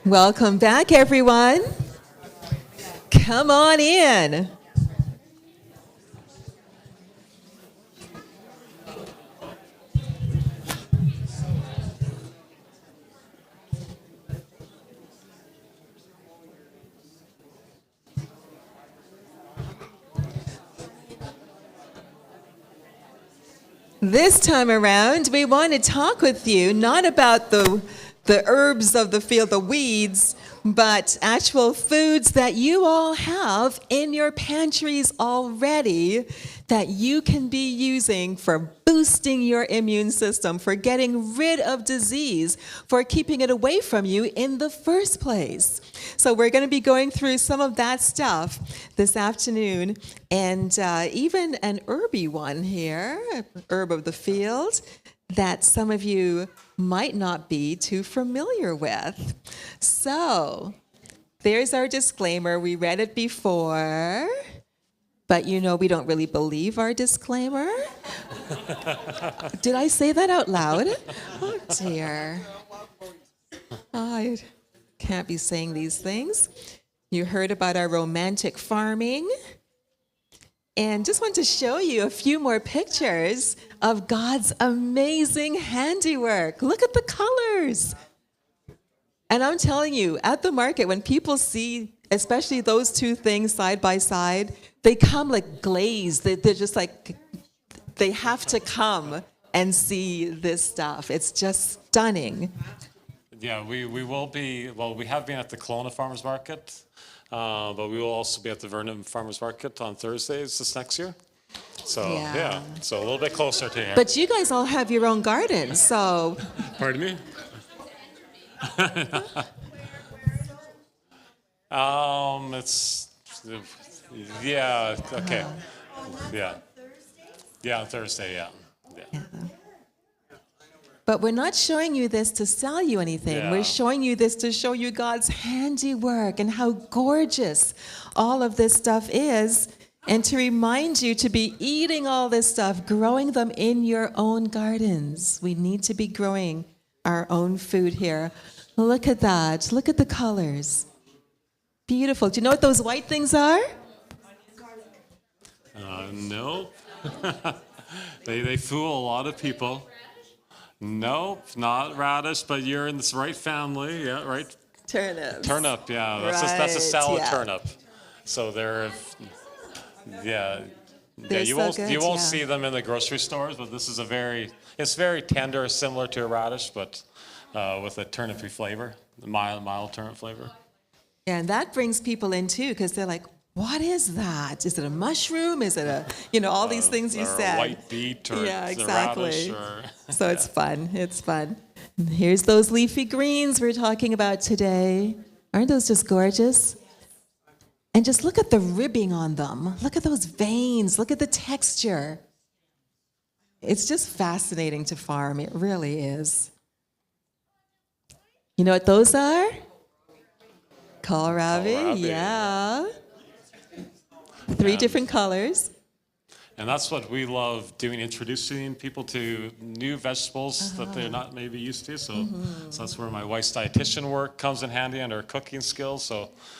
Welcome back, everyone. Come on in. This time around, we want to talk with you not about the herbs of the field, the weeds, but actual foods that you all have in your pantries already that you can be using for boosting your immune system, for getting rid of disease, for keeping it away from you in the first place. So we're going to be going through some of that stuff this afternoon, and even an herby one here, herb of the field, that some of you might not be too familiar with. So there's our disclaimer. We read it before, but you know we don't really believe our disclaimer. Did I say that out loud? Oh dear. I can't be saying these things. You heard about our romantic farming. And just want to show you a few more pictures of God's amazing handiwork. Look at the colors. And I'm telling you, at the market, when people see, especially those two things side by side, they come like glazed. They're just like, they have to come and see this stuff. It's just stunning. Yeah, we will be, well, we have been at the Kelowna Farmers Market. But we will also be at the Vernon Farmers Market on Thursdays this next year. So, yeah, so a little bit closer to here. But you guys all have your own gardens, so. Pardon me? It's, yeah, okay. Yeah. Yeah, on Thursday, yeah. But we're not showing you this to sell you anything. Yeah. We're showing you this to show you God's handiwork and how gorgeous all of this stuff is, and to remind you to be eating all this stuff, growing them in your own gardens. We need to be growing our own food here. Look at that. Look at the colors. Beautiful. Do you know what those white things are? No. They fool a lot of people. Nope, not radish, but you're in this right family, yeah, right? Turnips. Turnip, yeah, that's a salad turnip. So they're, yeah, you won't see them in the grocery stores, but this is it's very tender, similar to a radish, but with a turnipy flavor, mild turnip flavor. Yeah, and that brings people in too, because they're like, what is that? Is it a mushroom? Is it all these things you said? A white beet or exactly. a radish. So it's fun. It's fun. And here's those leafy greens we're talking about today. Aren't those just gorgeous? And just look at the ribbing on them. Look at those veins. Look at the texture. It's just fascinating to farm. It really is. You know what those are? Kohlrabi. Yeah. 3 different colors. And that's what we love doing, introducing people to new vegetables that they're not maybe used to. So that's where my wife's dietitian work comes in handy, and her cooking skills.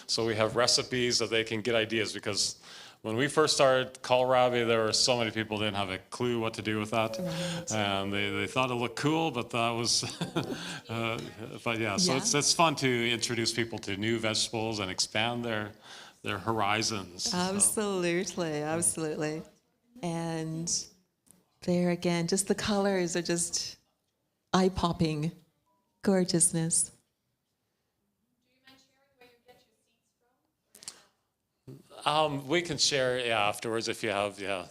So we have recipes that they can get ideas, because when we first started kohlrabi, there were so many people who didn't have a clue what to do with that. Right. And they thought it looked cool, but that was, so it's fun to introduce people to new vegetables and expand their horizons. Absolutely, absolutely. And there again, just the colors are just eye-popping gorgeousness. We can share afterwards if you have you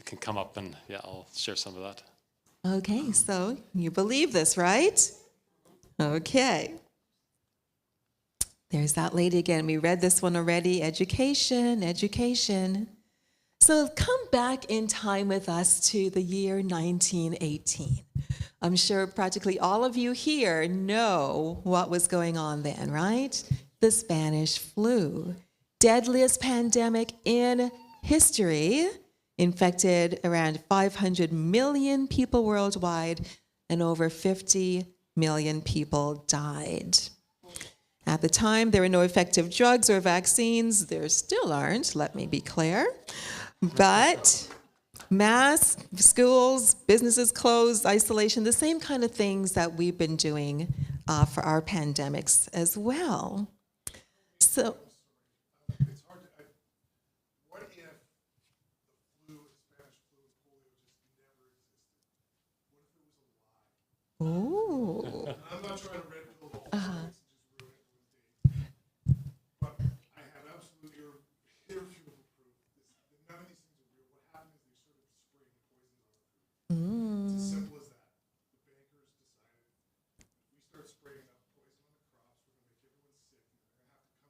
can come up and I'll share some of that. Okay, so you believe this, right? Okay. There's that lady again. We read this one already. Education. So come back in time with us to the year 1918. I'm sure practically all of you here know what was going on then, right? The Spanish flu. Deadliest pandemic in history. Infected around 500 million people worldwide and over 50 million people died. At the time, there were no effective drugs or vaccines. There still aren't, let me be clear. But masks, schools, businesses closed, isolation, the same kind of things that we've been doing for our pandemics as well. So, It's hard to. What if the flu, Spanish flu, and polio just never existed? What if it was a lie? ooh, I'm not trying to red pill the whole science and just ruin everyone's day. But I have absolutely irrefutable proof that none of these things are real. What happened is they started spraying poison on our food. It's as simple as that. The bankers decided if we start spraying enough poison on the crops, we're going to make everyone sick, and they're going to have to come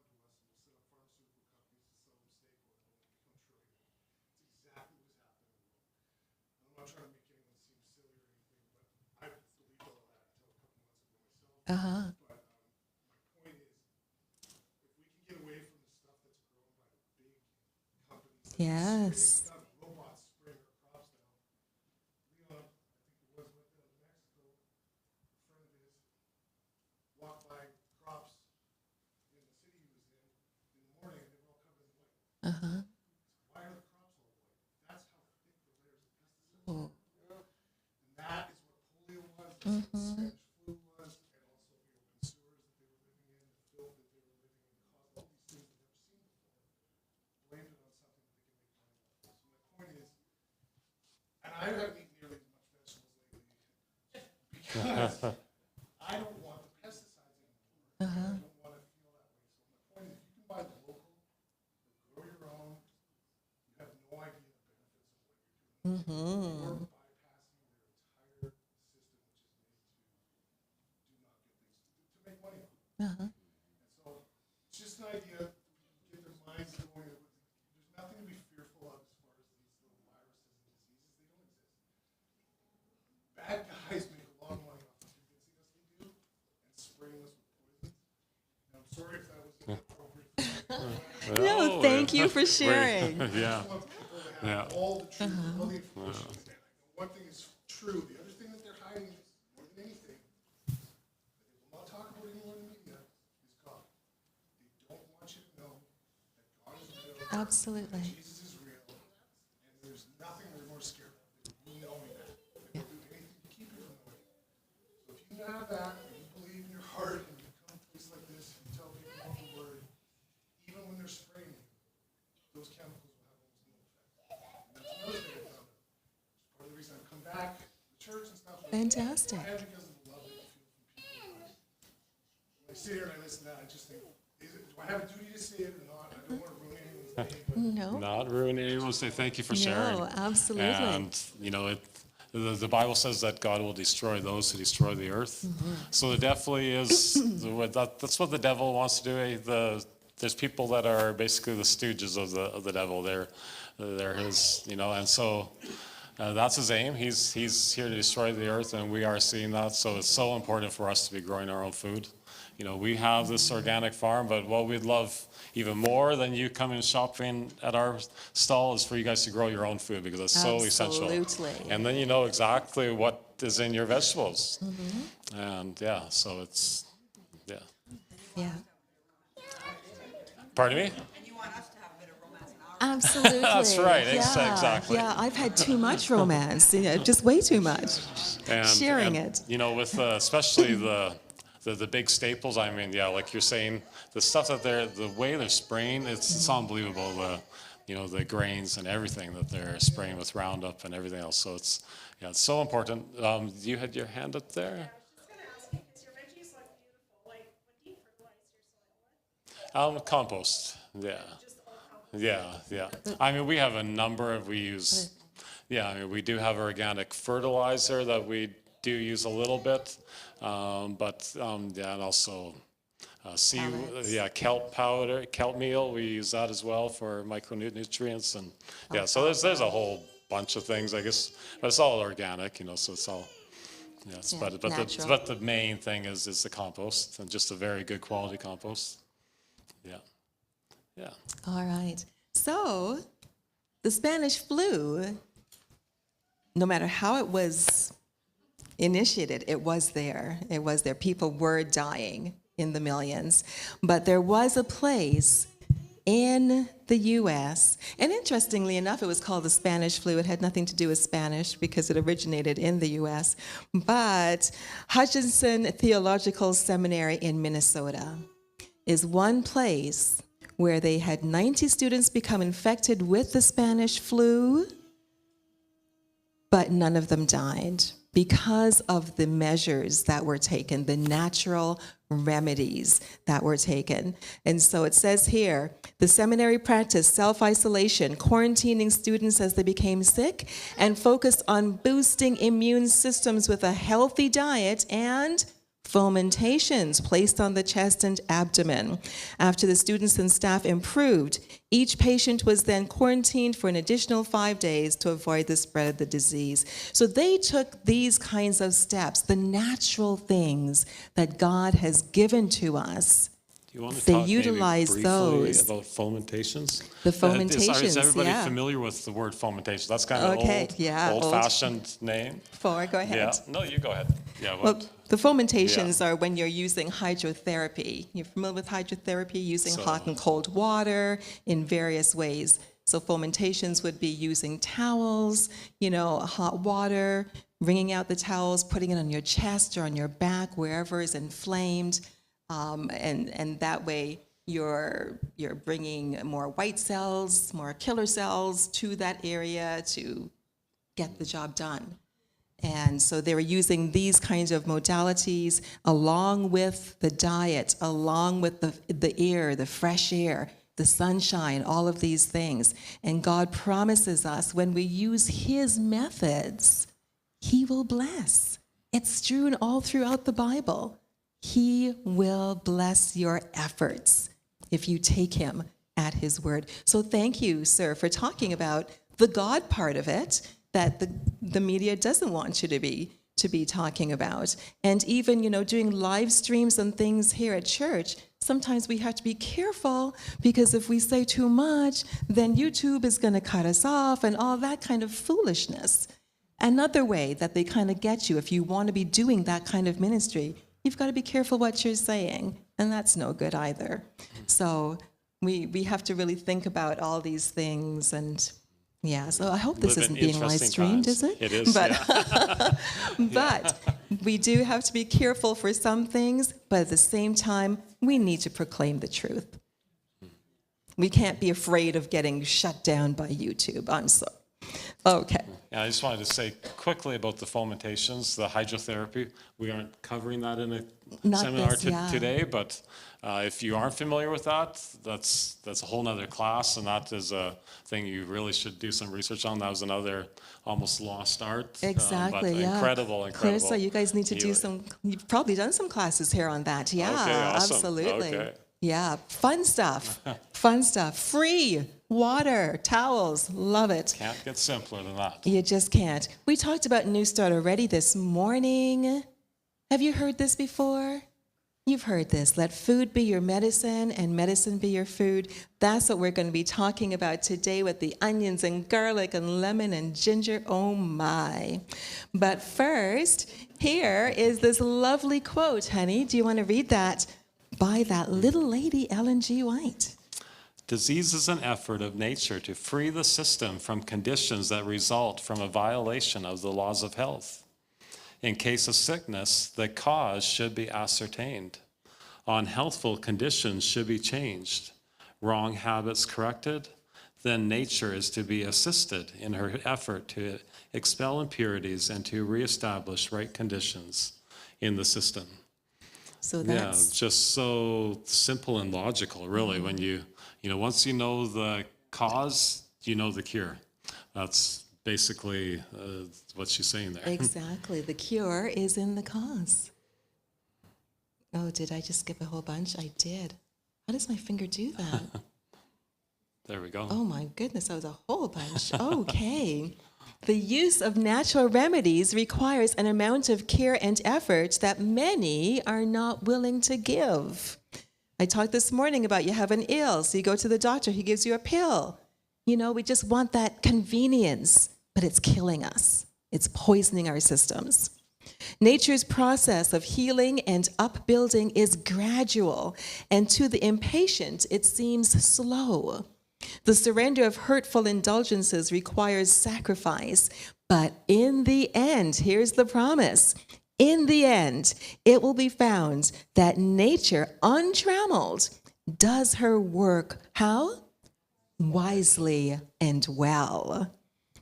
to us, and we'll set up pharmaceutical companies to sell them snake oil, and we'll become trillionaires. It's exactly what's happening in the world. I'm not trying to make anyone seem silly or anything, but I believed all that until a couple months ago myself. But my point is, if we can get away from the stuff that's grown by the big companies, yes. it's not robots spraying our crops down. Leon, I think it was went down to Mexico. A friend of his walked by crops in the city he was in the morning, and they were all covered in white. Why are the crops all white? That's how thick the layers of pesticides are. And that is what polio was, that's what the Spanish flu was, and also the open sewers that they were living in, the filth that they were living in, caused all these things they've never seen before. Blamed it on something that they can make money off of. So my point is, and I haven't eaten nearly as much vegetables lately because I don't want the pesticides anymore. I don't want to feel that way. So my point is, if you can buy local, grow your own, you have no idea the benefits of what you're doing. You're bypassing their entire system, which is made to do not good things, to make money off it. And so it's just an idea, get their minds going. There's nothing to be fearful of as far as these little viruses and diseases. They don't exist. Bad guys make a lot of money off of convincing us they do and spraying us with poison. And I'm sorry if that was inappropriate. No, thank you for sharing. Yeah. I want people to have all the truth, all the information. And I know one thing is true. The other thing that they're hiding is, more than anything, that they will not talk about anymore in the media, is God. They don't want you to know that God is real, Absolutely. Jesus is real, and there's nothing they're more scared of than you knowing that. They will do anything to keep you from knowing it. So if you have that, and you believe in your heart, and you come to a place like this, and you tell people about the word, even when they're spraying you, those chemicals will have almost no effect. And that's another thing I found out. It's part of the reason I've come back to the church and stuff. Fantastic. And because of the love that you feel from people. When I sit here and I listen to that, I just think, do I have a duty to say it or not? I don't want to ruin anyone's day, but No, Not ruin anyone. Say thank you for sharing. no, absolutely. And the Bible says that God will destroy those who destroy the earth. So it definitely is. That's what the devil wants to do. There's people that are basically the stooges of the devil. They're his, and so that's his aim. He's here to destroy the earth, and we are seeing that. So it's so important for us to be growing our own food. We have this organic farm, but what we'd love even more than you coming shopping at our stall is for you guys to grow your own food, because it's so essential. Absolutely. And then you know exactly what is in your vegetables. And so it's, Yeah, Pardon me? And you want us to have a bit of romance in our absolutely. That's right, Yeah, exactly. Yeah, I've had too much romance, just way too much. Sharing it. With especially the big staples, I mean, like you're saying, the stuff that the way they're spraying, it's unbelievable. The grains and everything that they're spraying with Roundup and everything else. So it's so important. You had your hand up there. I was just going to ask you, because your veggies look beautiful. Like, what do you fertilize your soil with? Compost. Yeah. Just all compost? Yeah. I mean, we have a number we use. Yeah, I mean, we do have organic fertilizer that we do use a little bit, and also kelp powder, kelp meal. We use that as well for micronutrients, and so there's a whole bunch of things, I guess, but it's all organic, so it's all. Yes, but the main thing is the compost, and just a very good quality compost. Yeah. All right. So, the Spanish flu, no matter how it was initiated, it was there. It was there. People were dying in the millions. But there was a place in the U.S., and interestingly enough, it was called the Spanish flu. It had nothing to do with Spanish because it originated in the U.S., but Hutchinson Theological Seminary in Minnesota is one place where they had 90 students become infected with the Spanish flu, but none of them died because of the measures that were taken, the natural remedies that were taken. And so it says here, the seminary practiced self-isolation, quarantining students as they became sick, and focused on boosting immune systems with a healthy diet and fomentations placed on the chest and abdomen. After the students and staff improved, each patient was then quarantined for an additional 5 days to avoid the spread of the disease. So they took these kinds of steps, the natural things that God has given to us. Do you want to They talk utilize maybe those. briefly about fomentations? The fomentations, Is everybody yeah. familiar with the word fomentation? That's kind of Okay, yeah, old-fashioned name. Go ahead. Yeah. No, you go ahead. Yeah. Well, What? the fomentations are when you're using hydrotherapy. You're familiar with hydrotherapy, using So- hot and cold water in various ways. So fomentations would be using towels, hot water, wringing out the towels, putting it on your chest or on your back, wherever is inflamed, and that way you're bringing more white cells, more killer cells to that area to get the job done. And so they were using these kinds of modalities along with the diet, along with the air, the fresh air, the sunshine, all of these things. And God promises us when we use his methods, he will bless. It's strewn all throughout the Bible. He will bless your efforts if you take him at his word. So thank you, sir, for talking about the God part of it that the media doesn't want you to be talking about. And even, doing live streams and things here at church, sometimes we have to be careful because if we say too much, then YouTube is going to cut us off and all that kind of foolishness. Another way that they kind of get you, if you want to be doing that kind of ministry, you've got to be careful what you're saying, and that's no good either. So we have to really think about all these things, and yeah, so I hope this Live in isn't being live interesting streamed, times. is it? It is, yeah. But we do have to be careful for some things, but at the same time, we need to proclaim the truth. We can't be afraid of getting shut down by YouTube. I'm sorry. Okay. Yeah, I just wanted to say quickly about the fomentations, the hydrotherapy. We aren't covering that in a Not seminar this, yeah. today, but if you aren't familiar with that, that's a whole nother class, and that is a thing you really should do some research on. That was another almost lost art. Exactly, but yeah. Incredible. Clarissa, you guys need to do healing. you've probably done some classes here on that. Yeah, Okay, awesome. absolutely. Okay. Yeah, fun stuff. Fun stuff. Free water, towels, love it. Can't get simpler than that. You just can't. We talked about New Start already this morning. Have you heard this before? You've heard this. Let food be your medicine and medicine be your food. That's what we're going to be talking about today with the onions and garlic and lemon and ginger. Oh my. But first, here is this lovely quote, honey. Do you want to read that? By that little lady, Ellen G. White. Disease is an effort of nature to free the system from conditions that result from a violation of the laws of health. In case of sickness, the cause should be ascertained. Unhealthful conditions should be changed. Wrong habits corrected. Then nature is to be assisted in her effort to expel impurities and to reestablish right conditions in the system. So that's just so simple and logical, really. When once you know the cause, you know the cure. That's basically what she's saying there. exactly. The cure is in the cause. Oh, did I just skip a whole bunch? I did. How does my finger do that? There we go. Oh my goodness, that was a whole bunch. Okay. The use of natural remedies requires an amount of care and effort that many are not willing to give. I talked this morning about you have an ill, so you go to the doctor, he gives you a pill. We just want that convenience, but it's killing us. It's poisoning our systems. Nature's process of healing and upbuilding is gradual, and to the impatient, it seems slow. The surrender of hurtful indulgences requires sacrifice, but in the end, here's the promise, in the end, it will be found that nature, untrammeled, does her work, how? Wisely and well.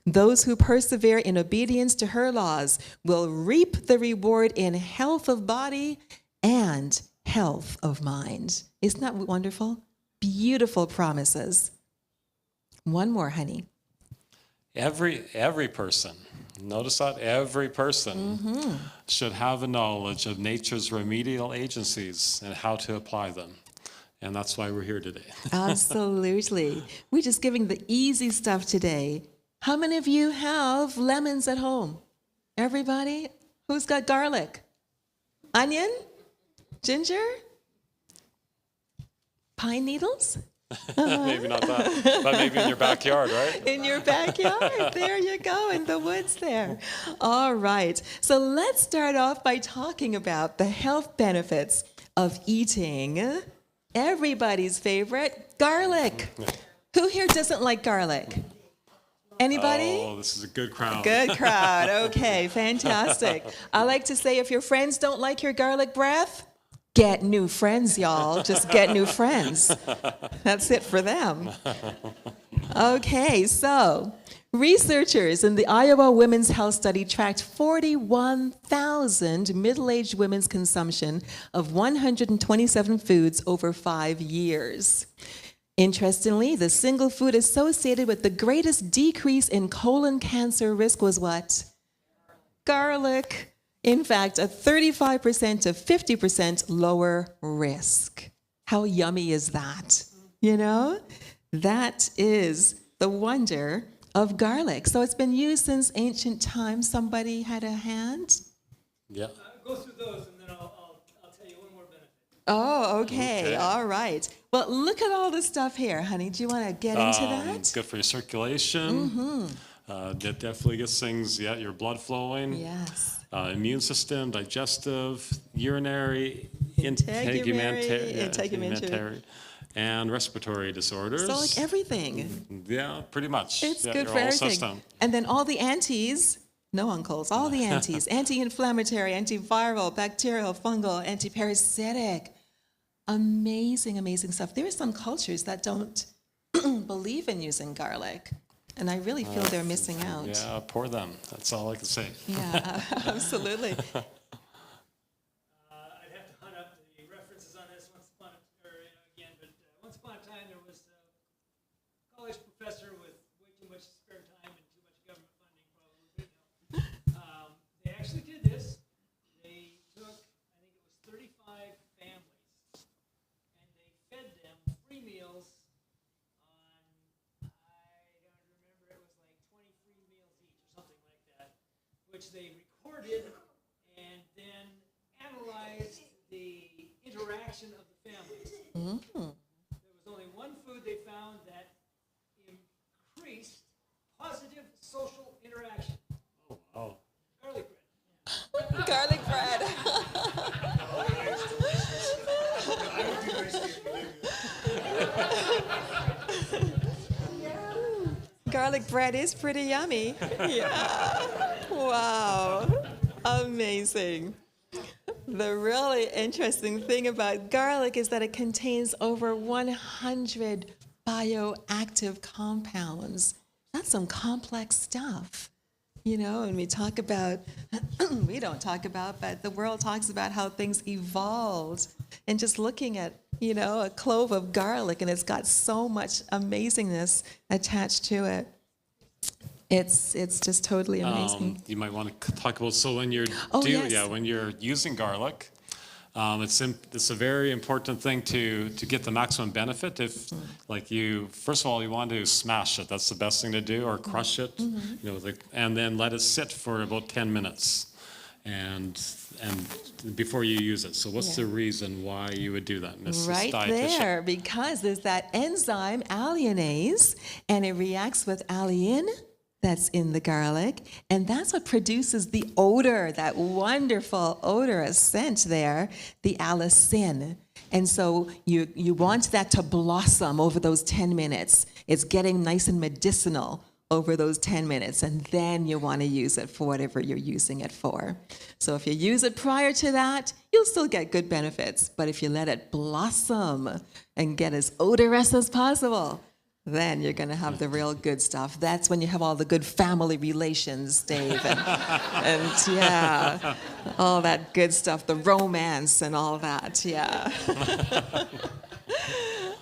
Those who persevere in obedience to her laws will reap the reward in health of body and health of mind. Isn't that wonderful? Beautiful promises. One more, honey. Every person, notice that every person should have a knowledge of nature's remedial agencies and how to apply them. And that's why we're here today. Absolutely. We're just giving the easy stuff today. How many of you have lemons at home? Everybody? Who's got garlic? Onion? Ginger? Pine needles? Maybe not that, but maybe in your backyard, right? In your backyard. There you go, in the woods there. All right. So let's start off by talking about the health benefits of eating everybody's favorite, garlic. Who here doesn't like garlic? Anybody? Oh, this is a good crowd. Good crowd. Okay, fantastic. I like to say if your friends don't like your garlic breath, get new friends, y'all. Just get new friends. That's it for them. Okay, so researchers in the Iowa Women's Health Study tracked 41,000 middle-aged women's consumption of 127 foods over 5 years. Interestingly, the single food associated with the greatest decrease in colon cancer risk was what? Garlic. In fact, a 35% to 50% lower risk. How yummy is that? You know? That is the wonder of garlic. So it's been used since ancient times. Somebody had a hand? Yeah. Go through those, and then I'll tell you one more benefit. Oh, okay. All right. Well, look at all the stuff here, honey. Do you want to get into that? It's good for your circulation. That definitely gets things, your blood flowing. Yes. Immune system, digestive, urinary, integumentary, and respiratory disorders. So like everything. Yeah, pretty much. It's good your for whole everything. system. And then all the antis, no uncles, all the antis, anti-inflammatory, antiviral, bacterial, fungal, antiparasitic. Amazing, amazing stuff. There are some cultures that don't believe in using garlic. And I really feel they're missing out. Yeah, pour them. That's all I can say. Yeah, absolutely. I'd have to hunt up the references on this once upon a time there was a college professor with way too much spare time and too much government funding, probably. They actually did this. They took, I think it was 35 families, and they fed them 3 meals on, I don't remember, it was like 23 meals each or something like that, which they recorded and then analyzed the interaction of the families. There was only one food they found that increased positive social interaction. Oh, wow. Garlic bread. Garlic bread. Garlic bread is pretty yummy. Yeah. Wow. Amazing. The really interesting thing about garlic is that it contains over 100 bioactive compounds. That's some complex stuff. You know, and we talk about, we don't talk about, but the world talks about how things evolved. And just looking at, you know, a clove of garlic, and it's got so much amazingness attached to it. It's just totally amazing. You might want to talk about, so when you're when you're using garlic, it's a very important thing to get the maximum benefit. If first of all, you want to smash it. That's the best thing to do, or crush it. You know, and then let it sit for about 10 minutes, and before you use it. So what's the reason why you would do that, Mrs. Right Dietitian? there, because there's that enzyme alliinase, and it reacts with alleine. that's in the garlic, and that's what produces the odor, that wonderful odorous scent there, the allicin. And so you want that to blossom over those 10 minutes. It's getting nice and medicinal over those 10 minutes, and then you want to use it for whatever you're using it for. So if you use it prior to that, you'll still get good benefits. But if you let it blossom and get as odorous as possible, then you're going to have the real good stuff. That's when you have all the good family relations, Dave, and yeah, all that good stuff, the romance and all that, yeah.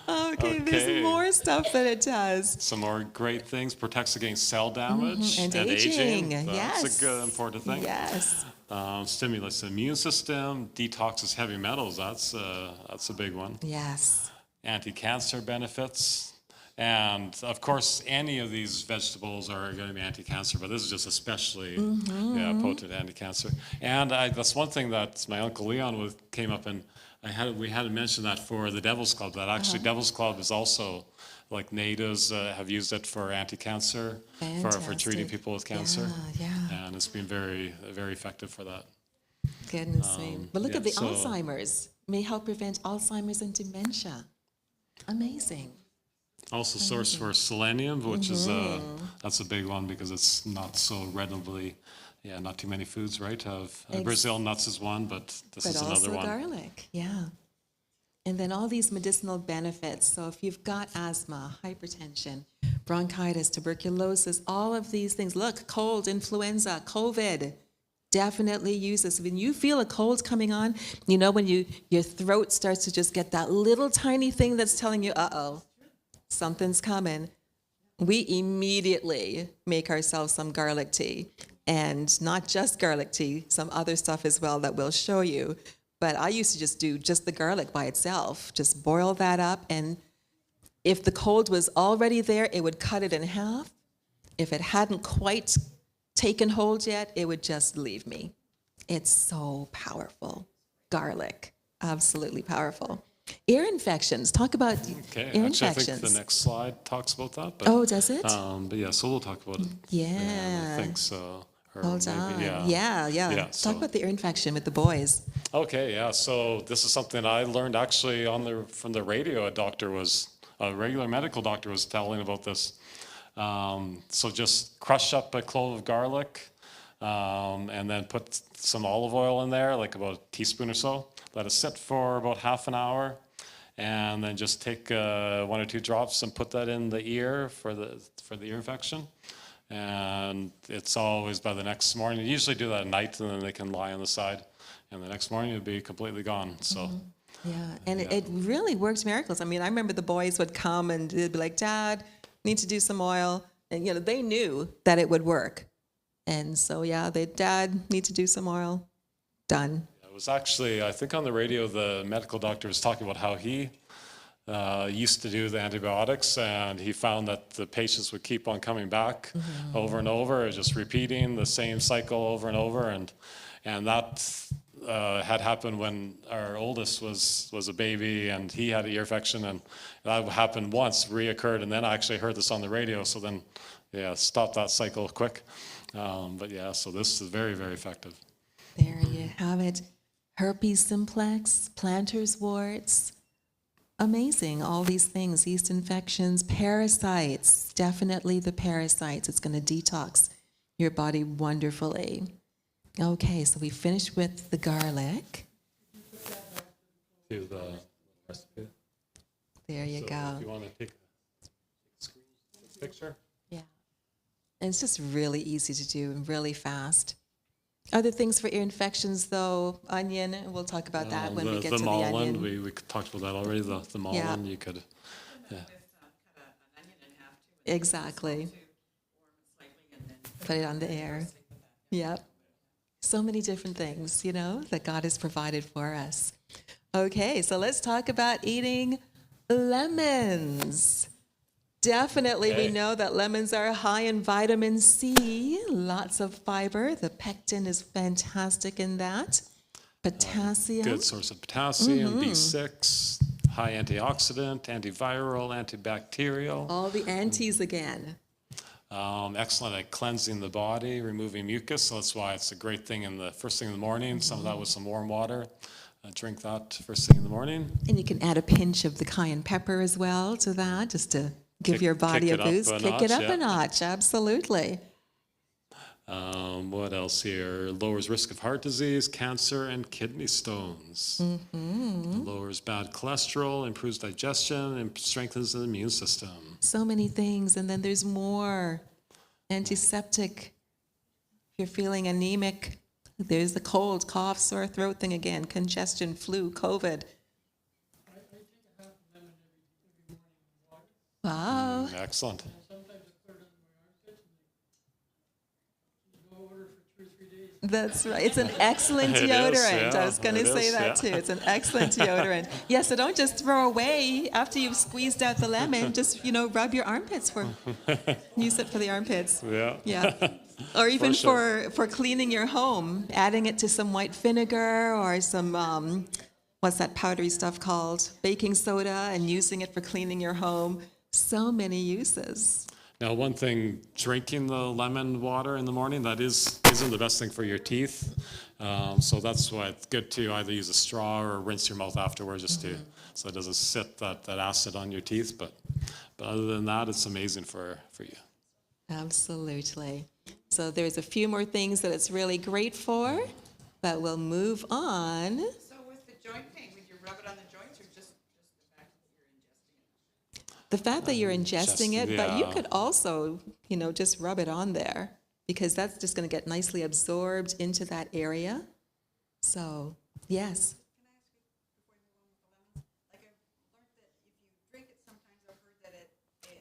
Okay, there's more stuff that it does. Some more great things. Protects against cell damage And aging. That's Yes. a good, important thing. Yes. Stimulates the immune system. Detoxes heavy metals. That's a big one. Yes. Anti-cancer benefits. And of course, any of these vegetables are going to be anti-cancer, but this is just especially potent anti-cancer. And that's one thing that my Uncle Leon came up and we had to mention that for the Devil's Club, that actually Devil's Club is also, like natives have used it for anti-cancer, for treating people with cancer. Yeah. And it's been very, very effective for that. Goodness me. But look yeah, at the so- Alzheimer's. May help prevent Alzheimer's and dementia. Amazing. Also source for selenium, which is that's a big one because it's not so readily, not too many foods, right? Brazil nuts is one, but this is another one. But also garlic, yeah. And then all these medicinal benefits. So if you've got asthma, hypertension, bronchitis, tuberculosis, all of these things. Look, cold, influenza, COVID. Definitely use this. When you feel a cold coming on, when your throat starts to just get that little tiny thing that's telling you, uh-oh, something's coming, we immediately make ourselves some garlic tea. And not just garlic tea, some other stuff as well that we'll show you. But I used to just do just the garlic by itself, just boil that up. And if the cold was already there, it would cut it in half. If it hadn't quite taken hold yet, it would just leave me. It's so powerful. Garlic, absolutely powerful. Ear infections. Talk about Okay, ear actually, infections. I think the next slide talks about that. But, Oh, does it? But yeah, so we'll talk about it. Yeah. I think so. Or Hold maybe, on. Yeah. so- Talk about the ear infection with the boys. Okay, yeah. So this is something I learned actually from the radio. A regular medical doctor was telling about this. So just crush up a clove of garlic, and then put some olive oil in there, like about a teaspoon or so. Let it sit for about half an hour, and then just take 1 or 2 drops and put that in the ear for the ear infection. And it's always by the next morning. You usually do that at night, and then they can lie on the side, and the next morning it'll be completely gone. So. Yeah, and it really works miracles. I mean, I remember the boys would come and they'd be like, "Dad, need to do some oil," and they knew that it would work. And so Dad, need to do some oil. Done. It was actually, I think on the radio, the medical doctor was talking about how he used to do the antibiotics, and he found that the patients would keep on coming back over and over, just repeating the same cycle over and over, and that had happened when our oldest was a baby, and he had an ear infection, and that happened once, reoccurred, and then I actually heard this on the radio, so then, stop that cycle quick. So this is very, very effective. There you have it. Herpes simplex, plantar's warts. Amazing, all these things, yeast infections, parasites, definitely the parasites. It's going to detox your body wonderfully. Okay, so we finished with the garlic. To the recipe. There you So go. if you want to take a picture. Yeah. And it's just really easy to do and really fast. Other things for ear infections, though, onion, we'll talk about that when we get to the mullein, onion. we talked about that already, the mullein, Yeah. you could, Cut an onion in half too. Exactly. To warm it slightly and then Put it on the air. Yep. So many different things, that God has provided for us. Okay, so let's talk about eating lemons. Definitely, we Okay. know that lemons are high in vitamin C, lots of fiber. The pectin is fantastic in that. Potassium. good source of potassium, B6, high antioxidant, antiviral, antibacterial. All the antis again. Excellent at cleansing the body, removing mucus. So that's why it's a great thing in the first thing in the morning. Some of that with some warm water. Drink that first thing in the morning. And you can add a pinch of the cayenne pepper as well to that, just to give your body kick a it up boost. a Kick it notch, up a notch, absolutely. What else here? Lowers risk of heart disease, cancer, and kidney stones. Lowers bad cholesterol, improves digestion, and strengthens the immune system. So many things, and then there's more. Antiseptic. If you're feeling anemic, there's the cold, cough, sore throat thing again, congestion, flu, COVID. Wow. Excellent. That's right. It's an excellent It is, deodorant. I yeah, was going to it say is, that yeah. too. It's an excellent deodorant. Yeah, so don't just throw away after you've squeezed out the lemon. Just, rub your armpits for, use it for the armpits. Yeah. Yeah. Or even sure. for cleaning your home, adding it to some white vinegar or some, what's that powdery stuff called? Baking soda, and using it for cleaning your home. So many uses. Now, one thing, drinking the lemon water in the morning, that isn't the best thing for your teeth. So that's why it's good to either use a straw or rinse your mouth afterwards, just to so it doesn't sit that acid on your teeth. But other than that, it's amazing for you. Absolutely. So there's a few more things that it's really great for, but we'll move on. So with the joint pain, would you rub it on the joints or just The the fact that you're ingesting it? fact that you're ingesting it, but you yeah. could also, just rub it on there, because that's just going to get nicely absorbed into that area. So, yes. Can I ask you before you move on with the lemons? Like I've learned that if you drink it, sometimes I've heard that it does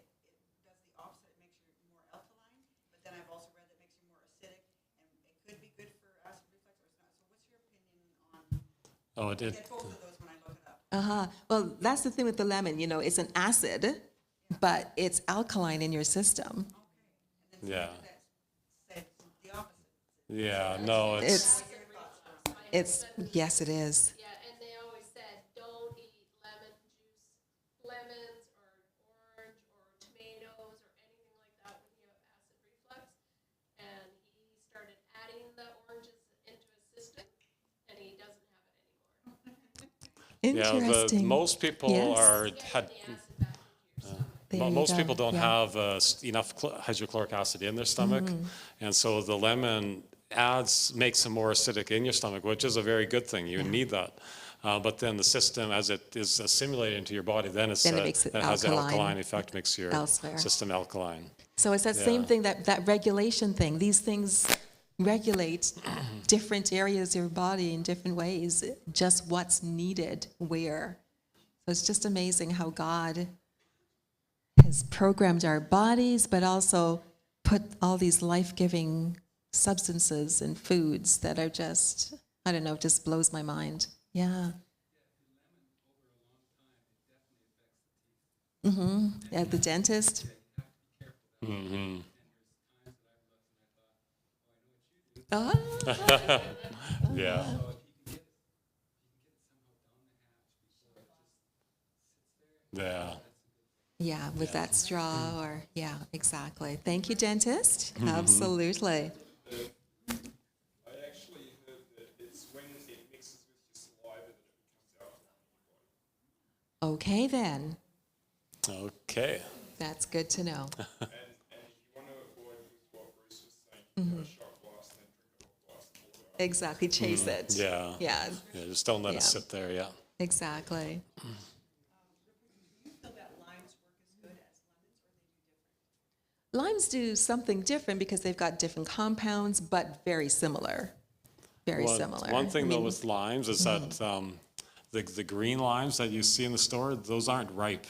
the opposite. It makes you more alkaline. But then I've also read that it makes you more acidic, and it could be good for acid reflux or it's not. So what's your opinion on? Oh, I get both of those when I look it up. Well, that's the thing with the lemon. It's an acid, but it's alkaline in your system. And then Yeah. that said the opposite. Yeah, no, Yes, it is. Yeah, and they always said, don't eat lemons or orange or tomatoes or anything like that when you have acid reflux. And he started adding the oranges into his system, and he doesn't have it anymore. Interesting. most people Yes. are Getting had. the acid back into your stomach. There you Most go. people don't Yeah. have enough hydrochloric acid in their stomach, and so the lemon makes them more acidic in your stomach, which is a very good thing. You need that. But then the system, as it is assimilated into your body, then it makes it has the alkaline alkaline effect, makes your elsewhere. system alkaline. So it's that same Yeah. thing, that regulation thing. These things regulate different areas of your body in different ways, just what's needed where. So it's just amazing how God has programmed our bodies, but also put all these life-giving substances and foods that are just, I don't know, just blows my mind. Yeah. At the dentist. Oh, Yeah. Yeah. yeah, with that straw or, yeah, exactly. Thank you, dentist. Absolutely. I actually heard that it's when it mixes with your saliva that it becomes alkaline in your body. Okay, then. Okay. That's good to know. And if you want to avoid what Bruce was saying, you have a shot glass, then drink a whole glass of water. Exactly, chase it. Yeah. Yeah, Yeah. Just don't let Yeah. it sit there. Yeah. exactly. Do you feel that limes work as good as lemons, or they do different? Limes do something different because they've got different compounds, but very similar. Very similar. One thing I though mean, with limes is that the green limes that you see in the store, those aren't ripe.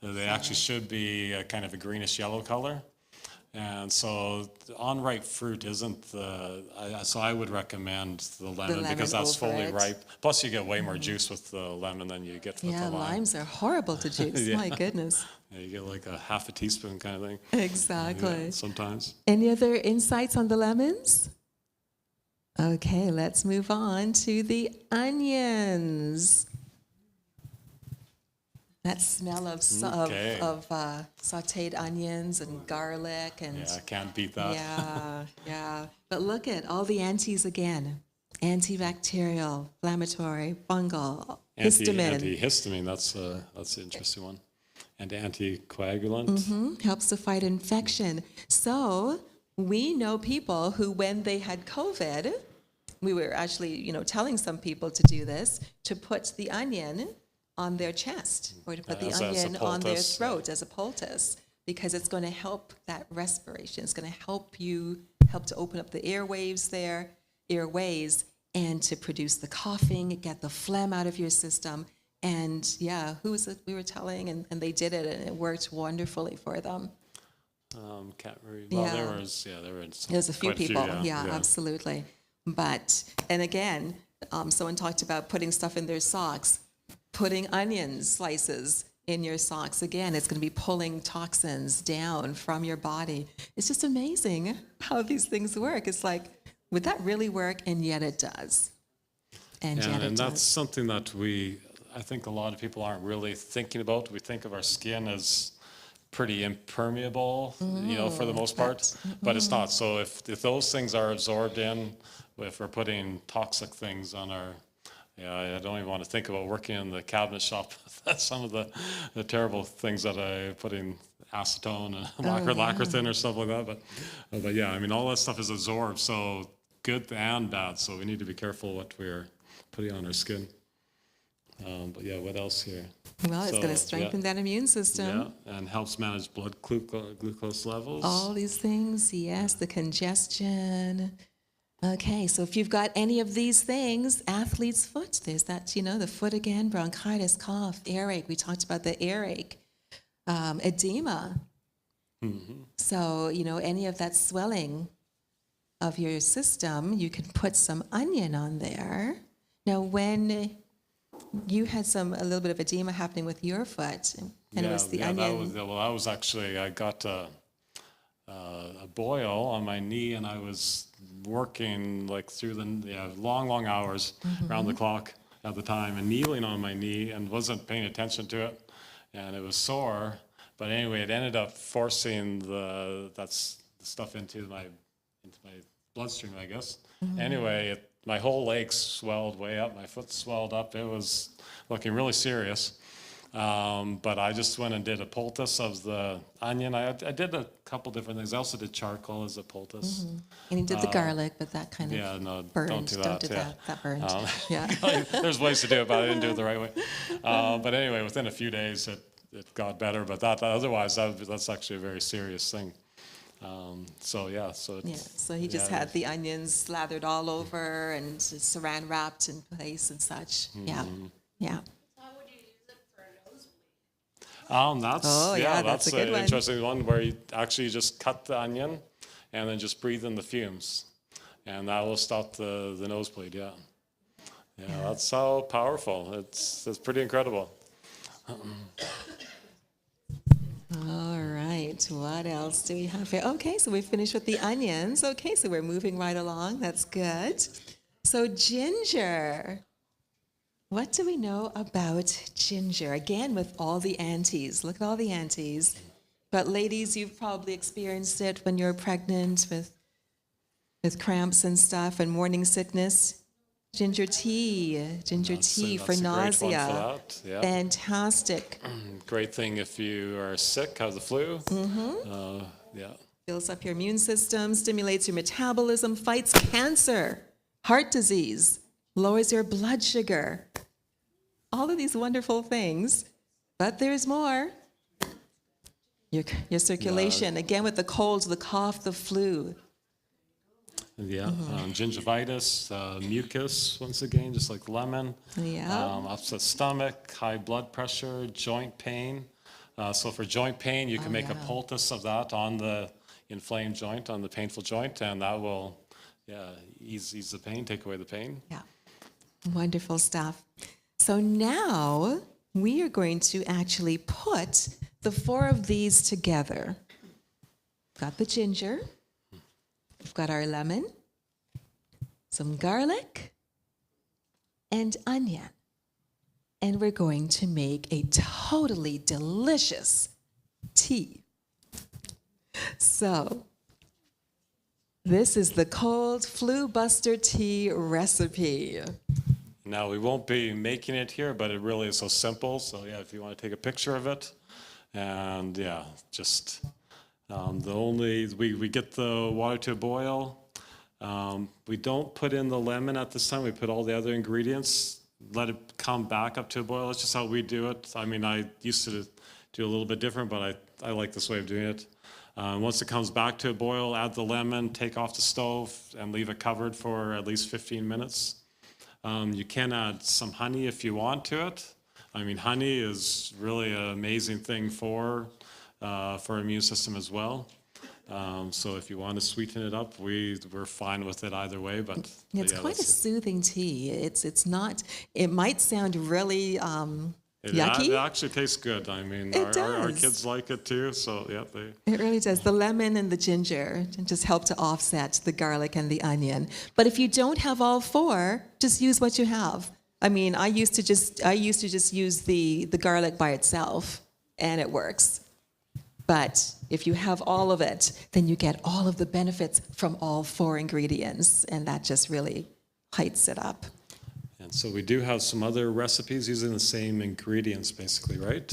They actually should be kind of a greenish yellow color. And so unripe fruit isn't so I would recommend the lemon because lemon that's over fully it. ripe. Plus you get way more juice with the lemon than you get with yeah, the lime. limes are horrible to juice. Yeah. My goodness. Yeah, you get like a half a teaspoon kind of thing. Exactly. Yeah, sometimes. Any other insights on the lemons? Okay, let's move on to the onions. That smell of Okay. sautéed onions and garlic and Yeah, I can't beat that. yeah. But look at all the antis again: antibacterial, inflammatory, fungal, histamine. Antihistamine, that's an interesting one. And anticoagulant. Helps to fight infection. So we know people who, when they had COVID, we were actually, telling some people to do this, to put the onion on their chest or to put the As a onion on their poultice, throat as a poultice, because it's going to help that respiration. It's going to help to open up the airways, and to produce the coughing, get the phlegm out of your system. And yeah, who was it we were telling? And they did it, and it worked wonderfully for them. Can't remember. Well, Yeah. there were There's a few quite people. yeah. Absolutely. But, and again, someone talked about putting stuff in their socks, putting onion slices in your socks. Again, it's going to be pulling toxins down from your body. It's just amazing how these things work. It's like, would that really work? And yet it does. And That's something that I think a lot of people aren't really thinking about. We think of our skin as pretty impermeable, for the most part, but it's not. So if those things are absorbed in, if we're putting toxic things on our, I don't even want to think about working in the cabinet shop. That's some of the terrible things that I put in acetone and lacquer thin or stuff like that. But yeah, I mean, all that stuff is absorbed, so good and bad. So we need to be careful what we're putting on our skin. But yeah, what else here? Well, it's going to strengthen that immune system. Yeah, and helps manage blood glucose levels. All these things, yes, the congestion. Okay, so if you've got any of these things, athlete's foot, there's that, the foot again, bronchitis, cough, earache. We talked about the earache, edema. So, any of that swelling of your system, you can put some onion on there. Now, when you had a little bit of edema happening with your foot, and it was the onion. That was actually, I got a boil on my knee, and I was working like through the long hours around the clock at the time, and kneeling on my knee, and wasn't paying attention to it, and it was sore. But anyway, it ended up forcing that stuff into my bloodstream, I guess. Anyway, my whole leg swelled way up, my foot swelled up. It was looking really serious. But I just went and did a poultice of the onion. I did a couple different things. I also did charcoal as a poultice. And you did the garlic, but that kind of burned. Don't do that. That burned. Yeah. There's ways to do it, but I didn't do it the right way. But anyway, within a few days, it got better. But otherwise, that's actually a very serious thing. So he just had the onions slathered all over and saran wrapped in place and such. Yeah. How would you use it for a nosebleed? That's a good an one. interesting one where you actually just cut the onion and then just breathe in the fumes, and that will stop the nosebleed. Yeah, that's so powerful. It's pretty incredible. All right, what else do we have here? Okay, so we finished with the onions. Okay, so we're moving right along. That's good. So ginger. What do we know about ginger? Again, with all the antis. Look at all the antis. But ladies, you've probably experienced it when you're pregnant with cramps and stuff and morning sickness. Ginger tea for that's a great one for nausea. that, yeah. Fantastic. Great thing if you are sick, have the flu. Builds up your immune system, stimulates your metabolism, fights cancer, heart disease, lowers your blood sugar. All of these wonderful things. But there's more. Your circulation, again with the colds, the cough, the flu. Yeah, gingivitis, mucus, once again, just like lemon. Yeah. Upset stomach, high blood pressure, joint pain. So for joint pain, you can make a poultice of that on the inflamed joint, on the painful joint, and that will, ease the pain, take away the pain. Yeah. Wonderful stuff. So now we are going to actually put the four of these together. Got the ginger. We've got our lemon, some garlic, and onion. and we're going to make a totally delicious tea. So, this is the cold flu buster tea recipe. Now, we won't be making it here, but it really is so simple. So, yeah, if you want to take a picture of it. And, yeah, just we get the water to a boil. We don't put in the lemon at this time. We put all the other ingredients, let it come back up to a boil. That's just how we do it. I mean, I used to do a little bit different, but I like this way of doing it. Once it comes back to a boil, add the lemon, take off the stove, and leave it covered for at least 15 minutes. You can add some honey if you want to it. I mean, honey is really an amazing thing for our immune system as well. So if you want to sweeten it up, we're fine with it either way. But It's yeah, quite a soothing tea. It's not. It might sound really yucky. It actually tastes good. I mean, our kids like it too. So yeah, It really does. The lemon and the ginger just help to offset the garlic and the onion. But if you don't have all four, just use what you have. I mean, I used to just use the garlic by itself, and it works. But if you have all of it, then you get all of the benefits from all four ingredients, and that just really heights it up. And so we do have some other recipes using the same ingredients, basically, right?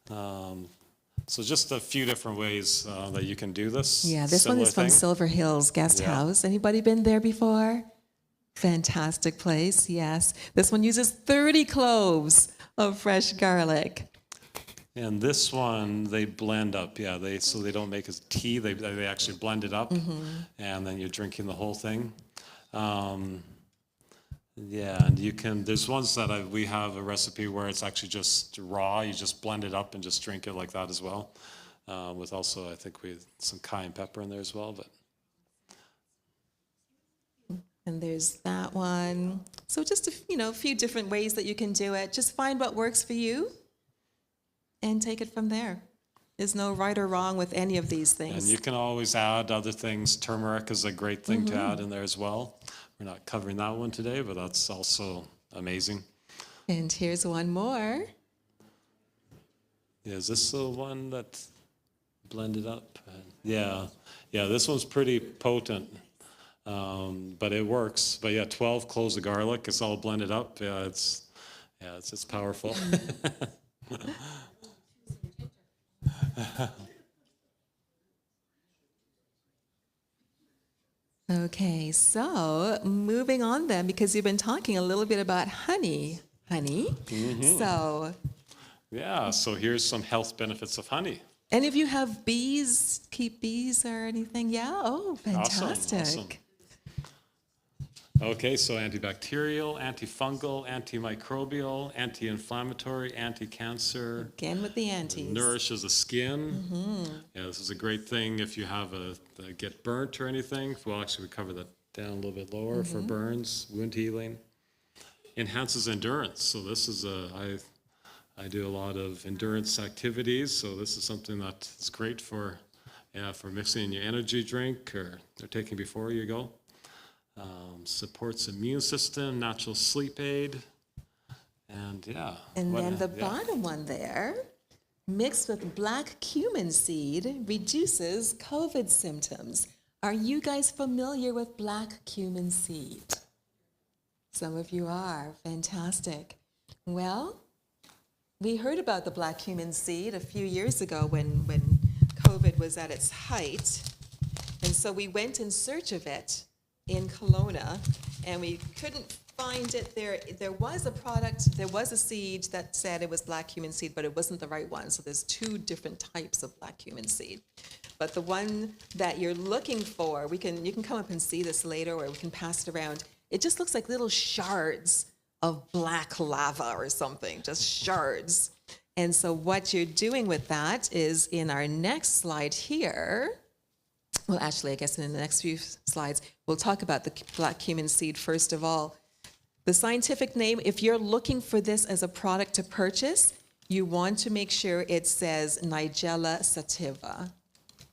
So just a few different ways that you can do this. Yeah, this one is from Silver Hills Guest House. Anybody been there before? Fantastic place, yes. This one uses 30 cloves of fresh garlic. And this one, they blend up, so they don't make as tea, they actually blend it up, and then you're drinking the whole thing. And there's ones that we have a recipe where it's actually just raw, you just blend it up and just drink it like that as well. With also, I think some cayenne pepper in there as well. And there's that one. So just a few different ways that you can do it. Just find what works for you and take it from there. There's no right or wrong with any of these things. And you can always add other things. Turmeric is a great thing to add in there as well. We're not covering that one today, but that's also amazing. And here's one more. Yeah, is this the one that blended up? Yeah, this one's pretty potent, but it works. But yeah, 12 cloves of garlic. It's all blended up. Yeah, it's powerful. Okay, so moving on then, because you've been talking a little bit about honey. So. Yeah, so here's some health benefits of honey. Any of you have bees, keep bees or anything? Yeah, oh, fantastic. Awesome. Okay, so antibacterial, antifungal, antimicrobial, anti-inflammatory, anti-cancer. Again with the antis. Nourishes the skin. Yeah, this is a great thing if you have get burnt or anything. Well, actually, we cover that down a little bit lower for burns, wound healing. Enhances endurance. So this is I do a lot of endurance activities. So this is something that is great for mixing in your energy drink or taking before you go. Supports immune system, natural sleep aid, and then the bottom one there, mixed with black cumin seed, reduces COVID symptoms. Are you guys familiar with black cumin seed? Some of you are. Fantastic. Well, we heard about the black cumin seed a few years ago when COVID was at its height, and so we went in search of it in Kelowna, and we couldn't find it there. There was a seed that said it was black cumin seed, but it wasn't the right one. So there's two different types of black cumin seed. But the one that you're looking for, you can come up and see this later, or we can pass it around. It just looks like little shards of black lava or something, just shards. And so what you're doing with that is in our next slide here. Well, actually, I guess in the next few slides, we'll talk about the black cumin seed first of all. The scientific name, if you're looking for this as a product to purchase, you want to make sure it says Nigella sativa.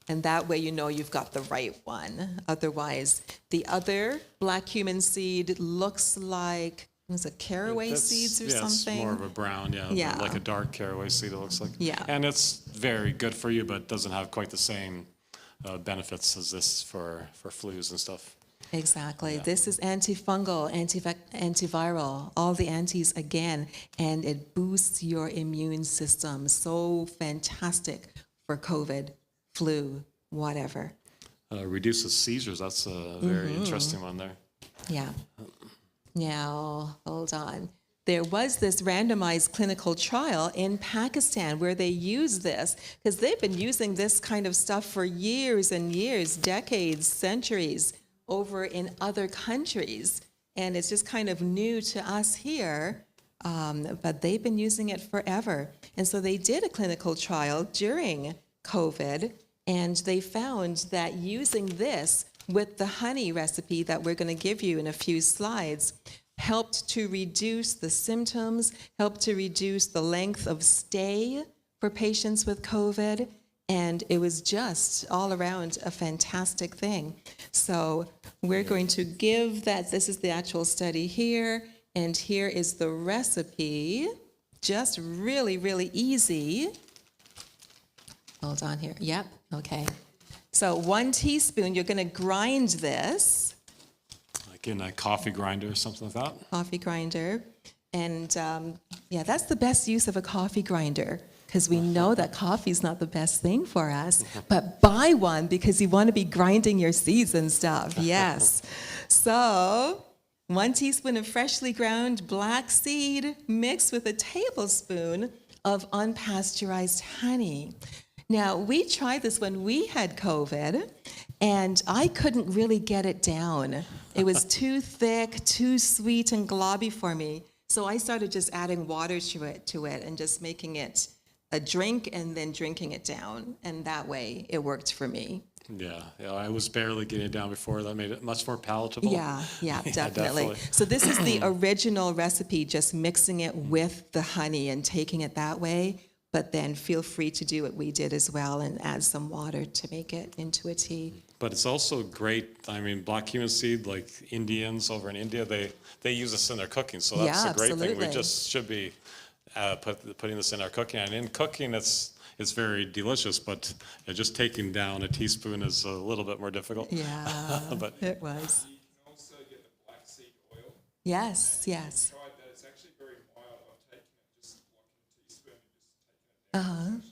And that way you know you've got the right one. Otherwise, the other black cumin seed looks like was it caraway That's- seeds or yeah, something? It's more of a brown, Yeah. like a dark caraway seed, it looks like. Yeah. And it's very good for you, but doesn't have quite the same benefits as this for flus and stuff. Exactly. Yeah. This is antifungal, antiviral, all the antis again, and it boosts your immune system. So fantastic for COVID, flu, whatever. Reduces seizures. That's a very interesting one there. Yeah. Now, hold on. There was this randomized clinical trial in Pakistan where they used this because they've been using this kind of stuff for years and years, decades, centuries over in other countries. And it's just kind of new to us here, but they've been using it forever. And so they did a clinical trial during COVID, and they found that using this with the honey recipe that we're going to give you in a few slides helped to reduce the symptoms, helped to reduce the length of stay for patients with COVID, and it was just all around a fantastic thing. So we're going to give that, this is the actual study here, and here is the recipe, just really, really easy. Hold on here, yep, okay. So 1 teaspoon, you're gonna grind this, Like in a coffee grinder or something like that. coffee grinder. And yeah, that's the best use of a coffee grinder because we know that coffee is not the best thing for us, but buy one because you want to be grinding your seeds and stuff. Yes. So 1 teaspoon of freshly ground black seed mixed with a tablespoon of unpasteurized honey. Now, we tried this when we had COVID, and I couldn't really get it down. It was too thick, too sweet and globby for me. So I started just adding water to it and just making it a drink and then drinking it down. And that way it worked for me. Yeah, I was barely getting it down before. That made it much more palatable. Yeah, definitely. definitely. So this is the original recipe, just mixing it with the honey and taking it that way. But then feel free to do what we did as well and add some water to make it into a tea. But it's also great. I mean, black cumin seed, like Indians over in India, they use this in their cooking. So that's Yeah, a great thing. We absolutely. just should be putting this in our cooking. And in cooking, it's very delicious. But just taking down a teaspoon is a little bit more difficult. Yeah, But it was. You can also get the black seed oil. Yes, yes. Tried that. It's actually very mild. I'm taking it just like a teaspoon and just taking it.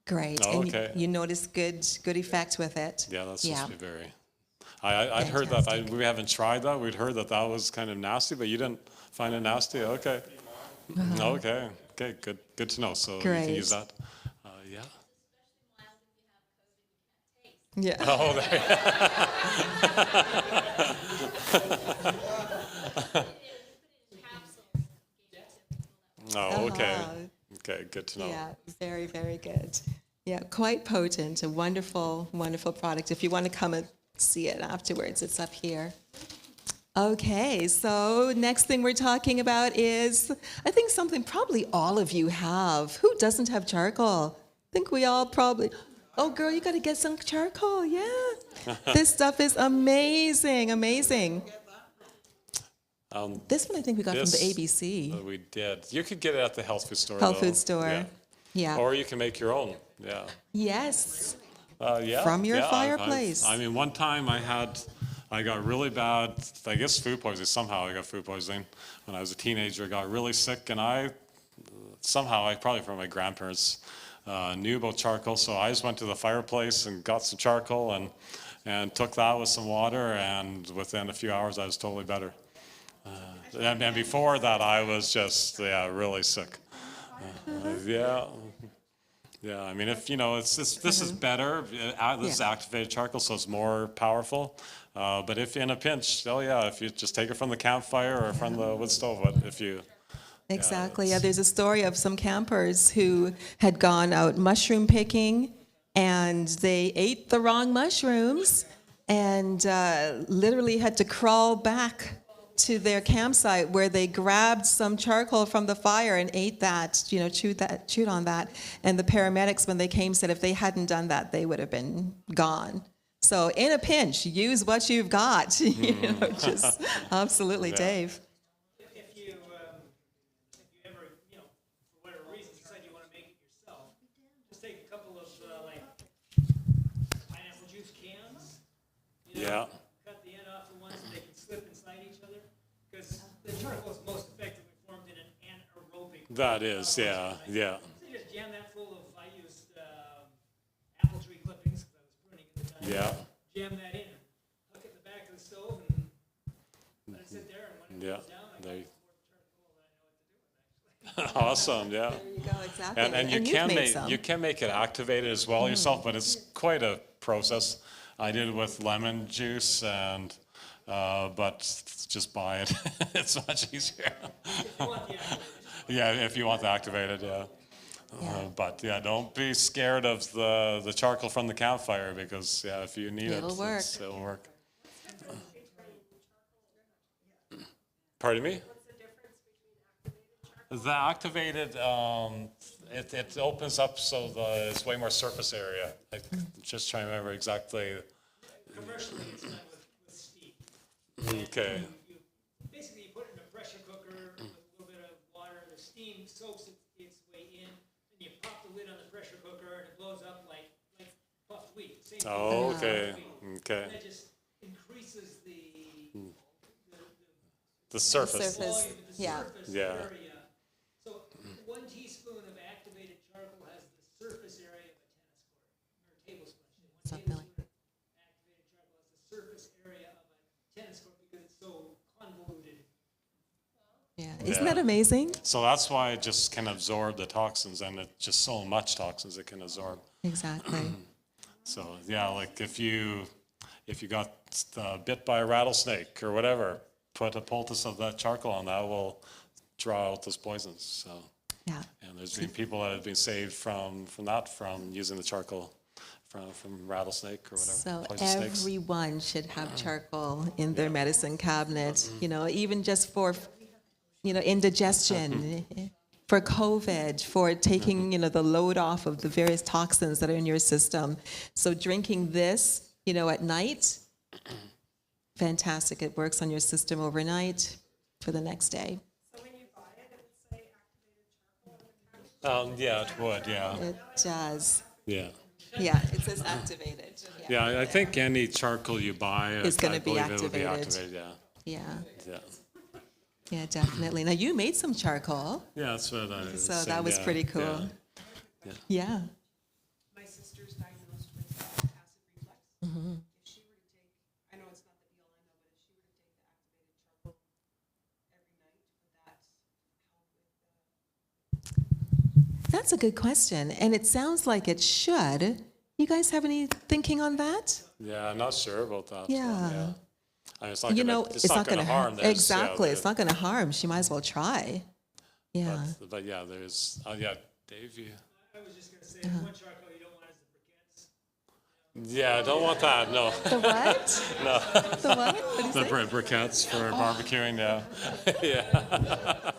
Great. Oh, And okay. you notice good effect with it. yeah, that's supposed to be very. I'd heard that. We haven't tried that. We'd heard that was kind of nasty, but you didn't find it nasty. Okay. Okay. Okay. Good to know. So you Great. can use that. Yeah. Yeah. Oh, oh, okay. Okay, good to know. Yeah, very, very good. Yeah, quite potent, a wonderful, wonderful product. If you want to come and see it afterwards, it's up here. Okay, so next thing we're talking about is, I think something probably all of you have. Who doesn't have charcoal? I think we all probably, oh girl, you got to get some charcoal, yeah. This stuff is amazing, amazing. This one I think we got from the ABC. We did. You could get it at the health food store. Health though. food store. Yeah. Yeah. Or you can make your own. Yeah. Yes. Yeah. From your yeah, fireplace. I mean, one time I got really bad, I guess food poisoning. Somehow I got food poisoning when I was a teenager. I got really sick, and I probably from my grandparents, knew about charcoal. So I just went to the fireplace and got some charcoal and took that with some water, and within a few hours I was totally better. And before that, I was just, really sick. Yeah. I mean, if, this is better. This is activated charcoal, so it's more powerful. But if in a pinch, if you just take it from the campfire or from the wood stove, but if you... Exactly. Yeah, there's a story of some campers who had gone out mushroom picking, and they ate the wrong mushrooms and literally had to crawl back to their campsite where they grabbed some charcoal from the fire and ate that, chewed on that. And the paramedics, when they came, said if they hadn't done that, they would have been gone. So in a pinch, use what you've got. Just absolutely, Yeah. Dave. If you Yeah. Cut the end off the ones so they can slip inside each other, because the charcoal is most effectively formed in an anaerobic. That is, yeah, yeah. So you just jam that full of, I used apple tree clippings, because I was pruning at the time. Yeah. Jam that in, hook it in the back of the stove, and let it sit there, and when it Yeah. goes down, I There got you- more charcoal that I know what to do with, actually. Awesome, yeah. There you go, exactly. And you you've can made make some. you can make it activated as well yourself, but it's quite a process. I did it with lemon juice, and but just buy it. It's much easier. You want the activated. Yeah, if you want to activate it, yeah. Yeah. But yeah, don't be scared of the charcoal from the campfire, because yeah, if you need It'll it, work. it'll work. Pardon me? The activated, it opens up so it's way more surface area. I just trying to remember exactly. Commercially, it's done with steam. Okay. You basically you put it in a pressure cooker with a little bit of water. The steam soaks its way in, and you pop the lid on the pressure cooker, and it blows up like puffed wheat. Same thing. Oh, okay. Okay. And that just increases the The surface. Surface. volume, the Yeah. surface Yeah. area. So 1 teaspoon of activated charcoal has the surface area of a tennis court, or a tablespoon. Something like Tablespoon of activated charcoal has the surface area of a tennis court because it's so convoluted. Yeah. Isn't Yeah. that amazing? So that's why it just can absorb the toxins, and it's just so much toxins it can absorb. Exactly. So yeah, like if you got bit by a rattlesnake or whatever, put a poultice of that charcoal on that, will draw out those poisons. So, Yeah. and there's been people that have been saved from using the charcoal from rattlesnake or whatever. So poison snakes. everyone should have charcoal in their medicine cabinet, even just for, indigestion, for COVID, for taking, the load off of the various toxins that are in your system. So drinking this, at night, fantastic. It works on your system overnight for the next day. So when you buy it, it would say activated charcoal on the package? Yeah, it would. Yeah, It does. yeah. Yeah, it says activated. Yeah, I think any charcoal you buy Is gonna I be believe it would be activated. activated. Yeah. Yeah. Yeah, definitely. Now you made some charcoal, Yeah, that's what I was so saying, that was yeah, pretty cool. yeah. Yeah. My sister's diagnosed with acid reflux. If she were to take, I know it's not the be all end all, but if she were to take the activated charcoal every night, would that help with That's a good question, and it sounds like it should. You guys have any thinking on that? Yeah, I'm not sure about that. Yeah. I mean, it's not going to harm. There's- Exactly, yeah, it's not going to harm. She might as well try. Yeah. But yeah, there's, Dave, you. I was just gonna say, one charcoal you don't want is the briquettes. Yeah, I don't want that, no. The what? No, The what? What do you the say? briquettes for barbecuing, yeah. Yeah.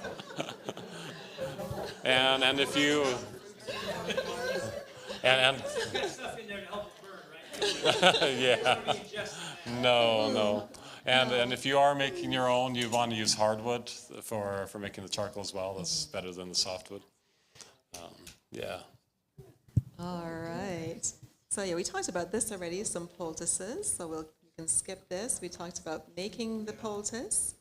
And if you, and Stuff in there to help it burn, right? yeah, Just no. And if you are making your own, you want to use hardwood for making the charcoal as well. That's better than the softwood. Yeah. All right. So yeah, we talked about this already, some poultices. So you can skip this. We talked about making the poultice.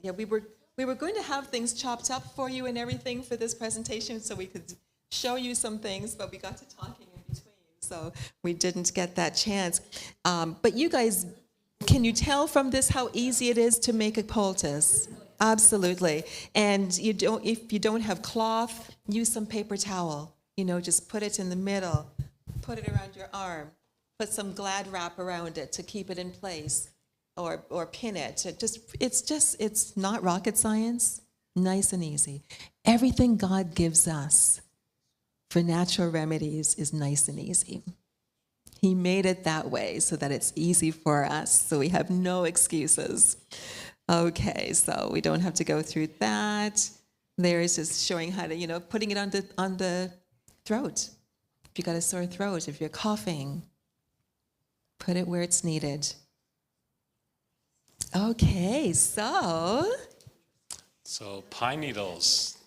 Yeah, we were going to have things chopped up for you and everything for this presentation, so we could show you some things, but we got to talking in between, so we didn't get that chance. But you guys, can you tell from this how easy it is to make a poultice? Absolutely. And if you don't have cloth, use some paper towel. Just put it in the middle, put it around your arm, put some Glad wrap around it to keep it in place, or pin it. It's not rocket science. Nice and easy. Everything God gives us for natural remedies is nice and easy. He made it that way so that it's easy for us, so we have no excuses. Okay, so we don't have to go through that. There is just showing how to, putting it on the throat. If you got a sore throat, if you're coughing, put it where it's needed. Okay, so pine needles.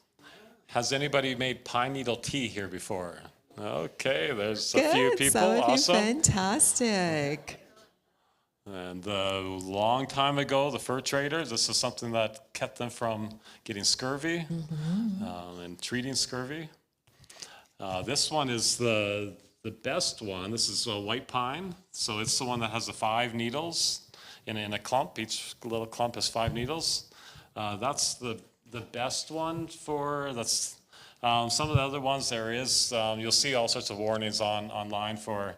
Has anybody made pine needle tea here before? Okay, there's a few good. people. Some of you, Awesome. fantastic. And a long time ago, the fur traders, this is something that kept them from getting scurvy and treating scurvy. This one is the best one. This is a white pine. So it's the one that has the 5 needles in a clump. Each little clump has 5 needles. That's the best one for, that's some of the other ones there is. You'll see all sorts of warnings online for,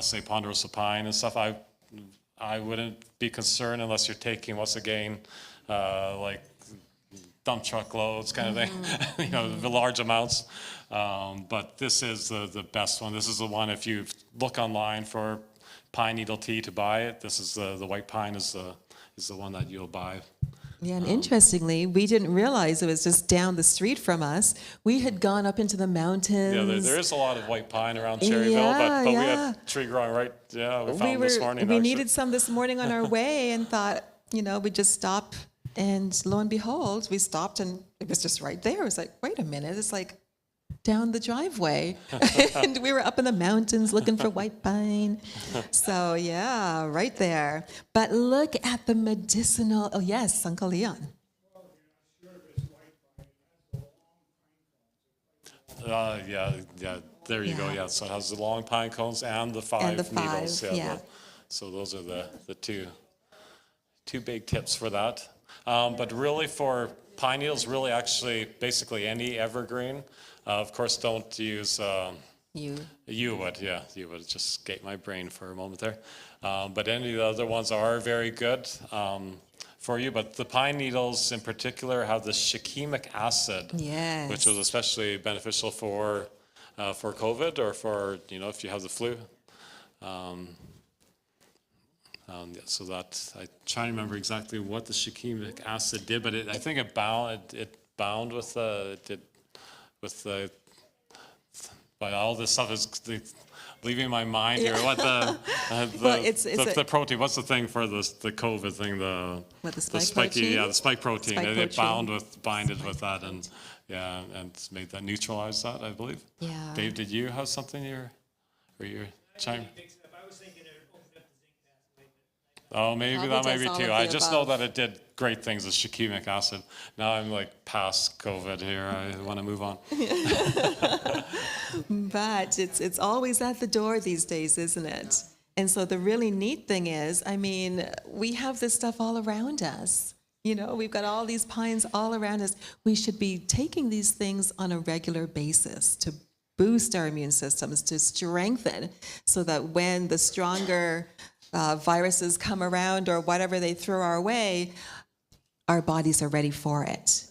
say, ponderosa pine and stuff. I wouldn't be concerned unless you're taking, once again, like dump truck loads kind of thing, the large amounts. But this is the best one. This is the one, if you look online for pine needle tea to buy it, this is the white pine is the one that you'll buy. Yeah, and interestingly, we didn't realize it was just down the street from us. We had gone up into the mountains. Yeah, there is a lot of white pine around Cherryville, but we had tree growing right, we found them this morning. We needed some this morning on our way and thought, we'd just stop. And lo and behold, we stopped and it was just right there. It was like, wait a minute, it's like down the driveway. And we were up in the mountains looking for white pine. So yeah, right there. But look at the medicinal, oh yes, Uncle Leon. Yeah, there you go. Yeah, so it has the long pine cones and the 5 needles. Yeah. So those are the two big tips for that. But really for pine needles, really actually basically any evergreen. Of course, don't use you would just escape my brain for a moment there. But any of the other ones are very good for you. But the pine needles in particular have the shikimic acid, Yes. which was especially beneficial for COVID or for if you have the flu. So that I try to remember exactly what the shikimic acid did, but I think it bound with the. But all this stuff is leaving my mind here. What the protein? What's the thing for the COVID thing? The spike spiky, protein? yeah, the spike protein. Spike It protein. binded with that, and made that neutralize that, I believe. Yeah. Dave, did you have something you're chime? I was thinking it opened up the zinc pathway. Oh, maybe Probably that might does be all too. of I the just know above. that it did great things with shikimic acid. Now I'm like past COVID here. I want to move on. But it's always at the door these days, isn't it? And so the really neat thing is, we have this stuff all around us. We've got all these pines all around us. We should be taking these things on a regular basis to boost our immune systems, to strengthen, so that when the stronger viruses come around or whatever they throw our way, our bodies are ready for it.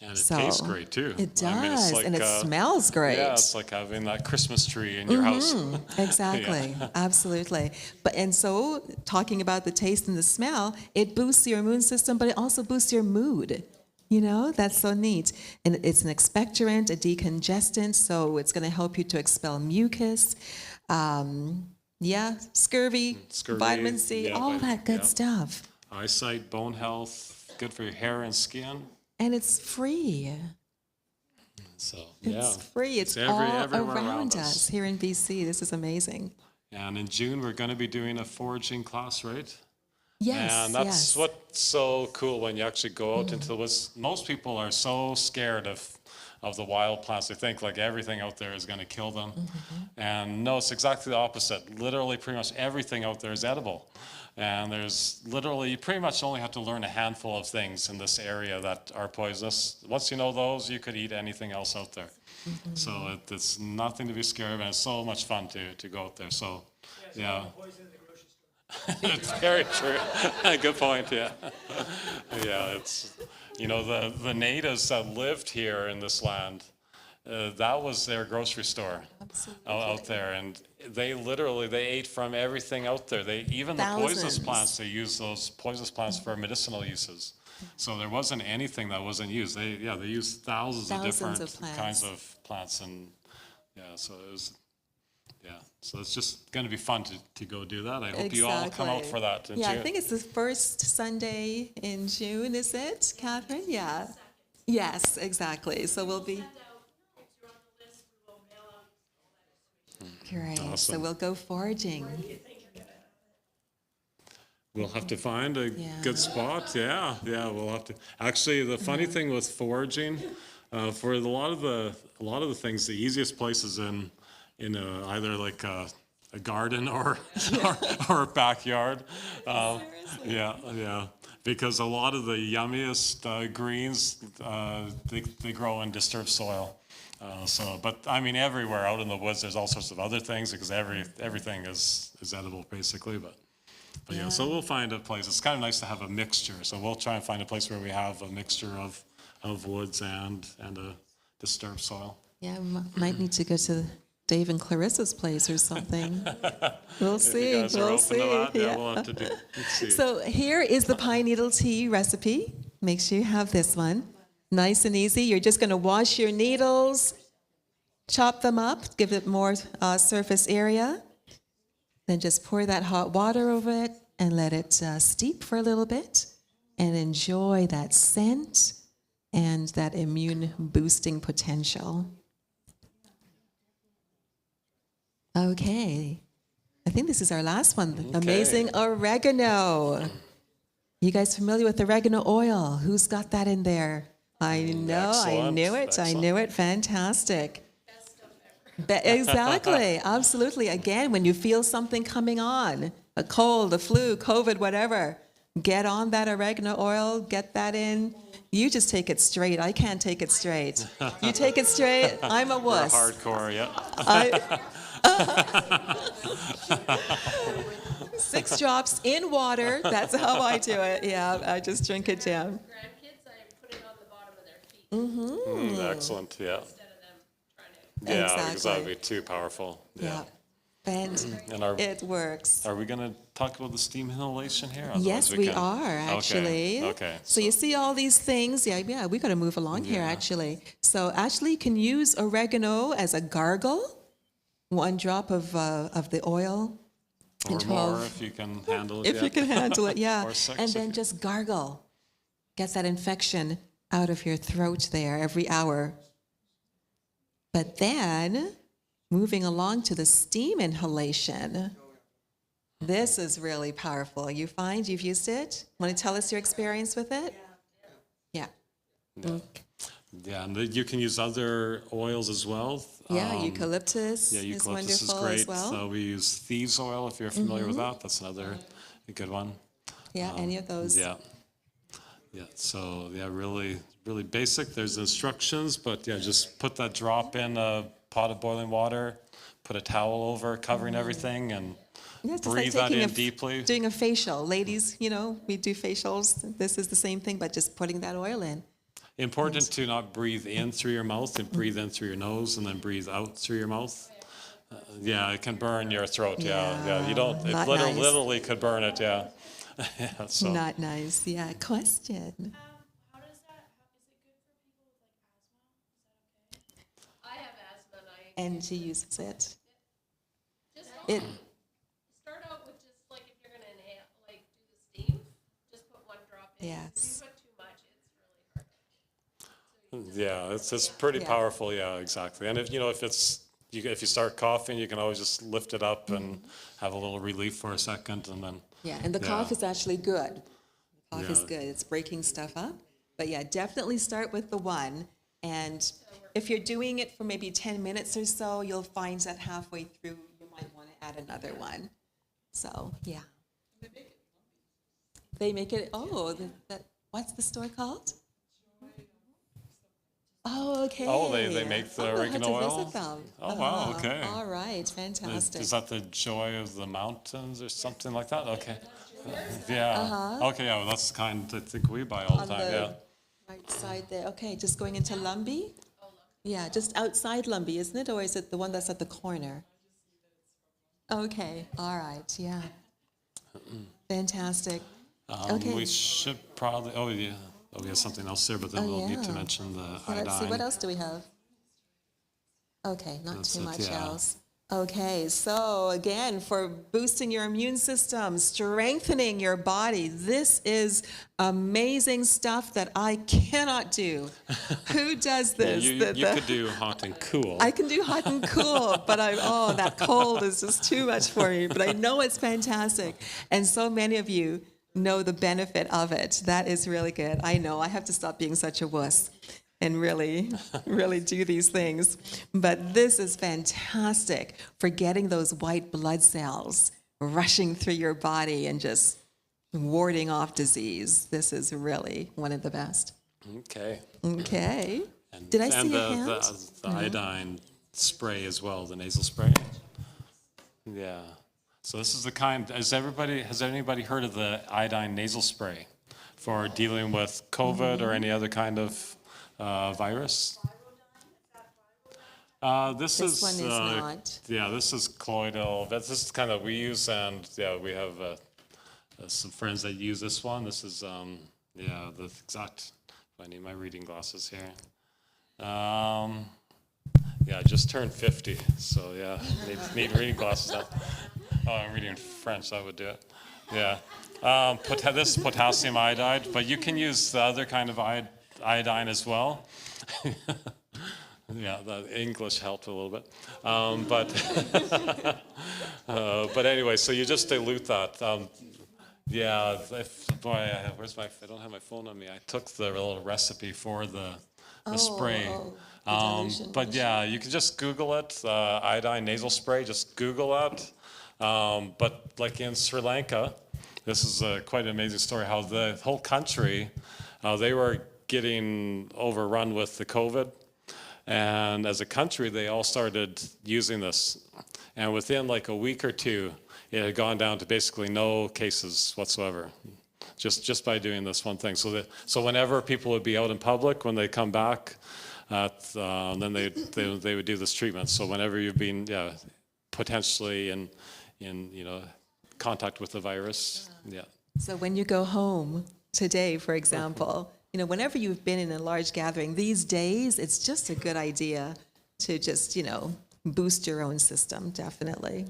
And it tastes great too. It does, it's like, and it smells great. Yeah, it's like having that Christmas tree in your house. Exactly, absolutely. And so talking about the taste and the smell, it boosts your immune system, but it also boosts your mood. That's so neat. And it's an expectorant, a decongestant, so it's going to help you to expel mucus. Scurvy, vitamin C, all that good stuff. Eyesight, bone health, good for your hair and skin. And it's free. So It's free. It's all everywhere around us here in BC. This is amazing. And in June, we're going to be doing a foraging class, right? Yes, And that's what's so cool when you actually go out into the woods. Most people are so scared of the wild plants. They think like everything out there is going to kill them. And no, it's exactly the opposite. Literally, pretty much everything out there is edible. And there's literally, you pretty much only have to learn a handful of things in this area that are poisonous. Once you know those, you could eat anything else out there. So it's nothing to be scared of, and it's so much fun to go out there. So, yeah. Poison in the grocery store. It's very true. Good point, yeah. Yeah, it's, the natives that lived here in this land, that was their grocery store out there. And they ate from everything out there. Even the poisonous plants, they used those poisonous plants for medicinal uses. So there wasn't anything that wasn't used. They used thousands of different kinds of plants. And so it was... Yeah, so it's just going to be fun to go do that. I hope you all come out for that in June. I think it's the first Sunday in June, is it, Catherine? Yeah. Yes, exactly. So we'll be... Great. Awesome. So we'll go foraging. we'll have to find a Yeah. good spot. Yeah, we'll have to. Actually, the funny thing with foraging, for a lot of the things, the easiest place is in either like a garden or or a backyard. Yeah. Because a lot of the yummiest greens they grow in disturbed soil. But I mean, everywhere out in the woods, there's all sorts of other things because everything is edible basically. But yeah, so we'll find a place. It's kind of nice to have a mixture. So we'll try and find a place where we have a mixture of woods and a disturbed soil. Yeah, we might need to go to Dave and Clarissa's place or something. We'll If see. you guys are We'll open see. to that, Yeah. we'll have to do. Let's see. So here is the pine needle tea recipe. Make sure you have this one. Nice and easy. You're just going to wash your needles, chop them up, give it more surface area. Then just pour that hot water over it and let it steep for a little bit and enjoy that scent and that immune boosting potential. Okay. I think this is our last one. Okay. Amazing oregano. You guys familiar with oregano oil? Who's got that in there? I know, I Excellent, knew it, I excellent. knew it. Fantastic. Exactly, absolutely. Again, when you feel something coming on, a cold, a flu, COVID, whatever, get on that oregano oil, get that in. You just take it straight. I can't take it straight. You take it straight, I'm a We're wuss. hardcore, yeah. 6 drops in water, that's how I do it. Yeah, I just drink it down. Grandkids, I put it on the bottom of their feet Excellent, yeah. instead of them trying to. Yeah, Exactly. because that would be too powerful. Yeah. And And it works. are we going to talk about the steam inhalation here? Yes, Otherwise we can- are, actually. Okay. So you see all these things. Yeah, we got to move along here, Yeah. actually. So actually, you can use oregano as a gargle. 1 drop of the oil. Or and more 12 if you can handle it. if yeah. you can handle it, yeah. Or 6 And if then you- just gargle. Gets that infection out of your throat there every hour. But then, moving along to the steam inhalation. This is really powerful. You find you've used it? Want to tell us your experience with it? Yeah. Yeah, and you can use other oils as well. Yeah, eucalyptus Yeah, is eucalyptus is wonderful great. as well. So we use thieves oil if you're familiar with that. That's another good one. Yeah, any of those. Yeah. So really, really basic. There's instructions, but yeah, just put that drop in a pot of boiling water, put a towel over, covering everything, and Yeah, it's just breathe that taking in deeply. Doing a facial. Ladies, we do facials. This is the same thing, but just putting that oil in. Important to not breathe in through your mouth and breathe in through your nose and then breathe out through your mouth. Yeah, it can burn your throat. Yeah. You don't. It Not nice. literally could burn it. Yeah. So Not nice. Yeah, question. How does that, is it good for people with like asthma? Is that okay? I have asthma and And she uses it. just It start out with just like if you're gonna inhale, like do the steam, just put 1 drop in. Yes. If you put too much, it's really hard. yeah, it's pretty Yeah. powerful. Yeah, exactly. And if if you start coughing, you can always just lift it up and have a little relief for a second, and then. Yeah, and the Yeah. cough is actually good. The cough is Yeah. good. It's breaking stuff up. But yeah, definitely start with the 1. And if you're doing it for maybe 10 minutes or so, you'll find that halfway through you might want to add another one. So, yeah. They make it, what's the store called? Oh, okay. Oh, they make the We'll have oregano to oil? visit them. Oh, wow, okay. All right, fantastic. Is that the joy of the mountains or something like that? Okay. Yeah. Okay. Yeah. Well, that's the kind I think we buy all the On time. the Yeah. right side there. Okay, just going into Lumbee? Yeah, just outside Lumbee, isn't it? Or is it the one that's at the corner? Okay, all right, yeah. Fantastic. Okay. We should probably. Oh yeah. Oh, we have something else there, but then we'll need to yeah. mention the So let's see, what iodine. else do we have? Okay, not That's too it, much yeah. else. Okay, so again, for boosting your immune system, strengthening your body, this is amazing stuff that I cannot do. Who does this? You could do hot and cool. I can do hot and cool, but that cold is just too much for me. But I know it's fantastic. And so many of you know the benefit of it. That is really good. I know I have to stop being such a wuss and really, really do these things. But this is fantastic for getting those white blood cells rushing through your body and just warding off disease. This is really one of the best. Okay. Okay. Did I see a hand? The iodine spray as well, the nasal spray. Yeah. So this is the kind, has anybody heard of the iodine nasal spray for dealing with COVID or any other kind of virus? This one is not. Yeah, this is colloidal. This is kind of we use, and yeah, we have some friends that use this one. This is the exact. I need my reading glasses here. Yeah, I just turned 50, so yeah, need reading glasses now. Oh, I'm reading French, that would do it. Yeah. This is potassium iodide, but you can use the other kind of iodine as well. Yeah, the English helped a little bit. But anyway, so you just dilute that. Yeah, I don't have my phone on me. I took the little recipe for the spray. But yeah, you can just Google it, iodine nasal spray, just Google it. But like in Sri Lanka, this is quite an amazing story, how the whole country, they were getting overrun with the COVID. And as a country, they all started using this. And within like a week or two, it had gone down to basically no cases whatsoever, just by doing this one thing. So whenever people would be out in public, when they come back, then they would do this treatment. So whenever you've been potentially in contact with the virus, yeah. So when you go home today, for example, whenever you've been in a large gathering these days, it's just a good idea to just, boost your own system, definitely.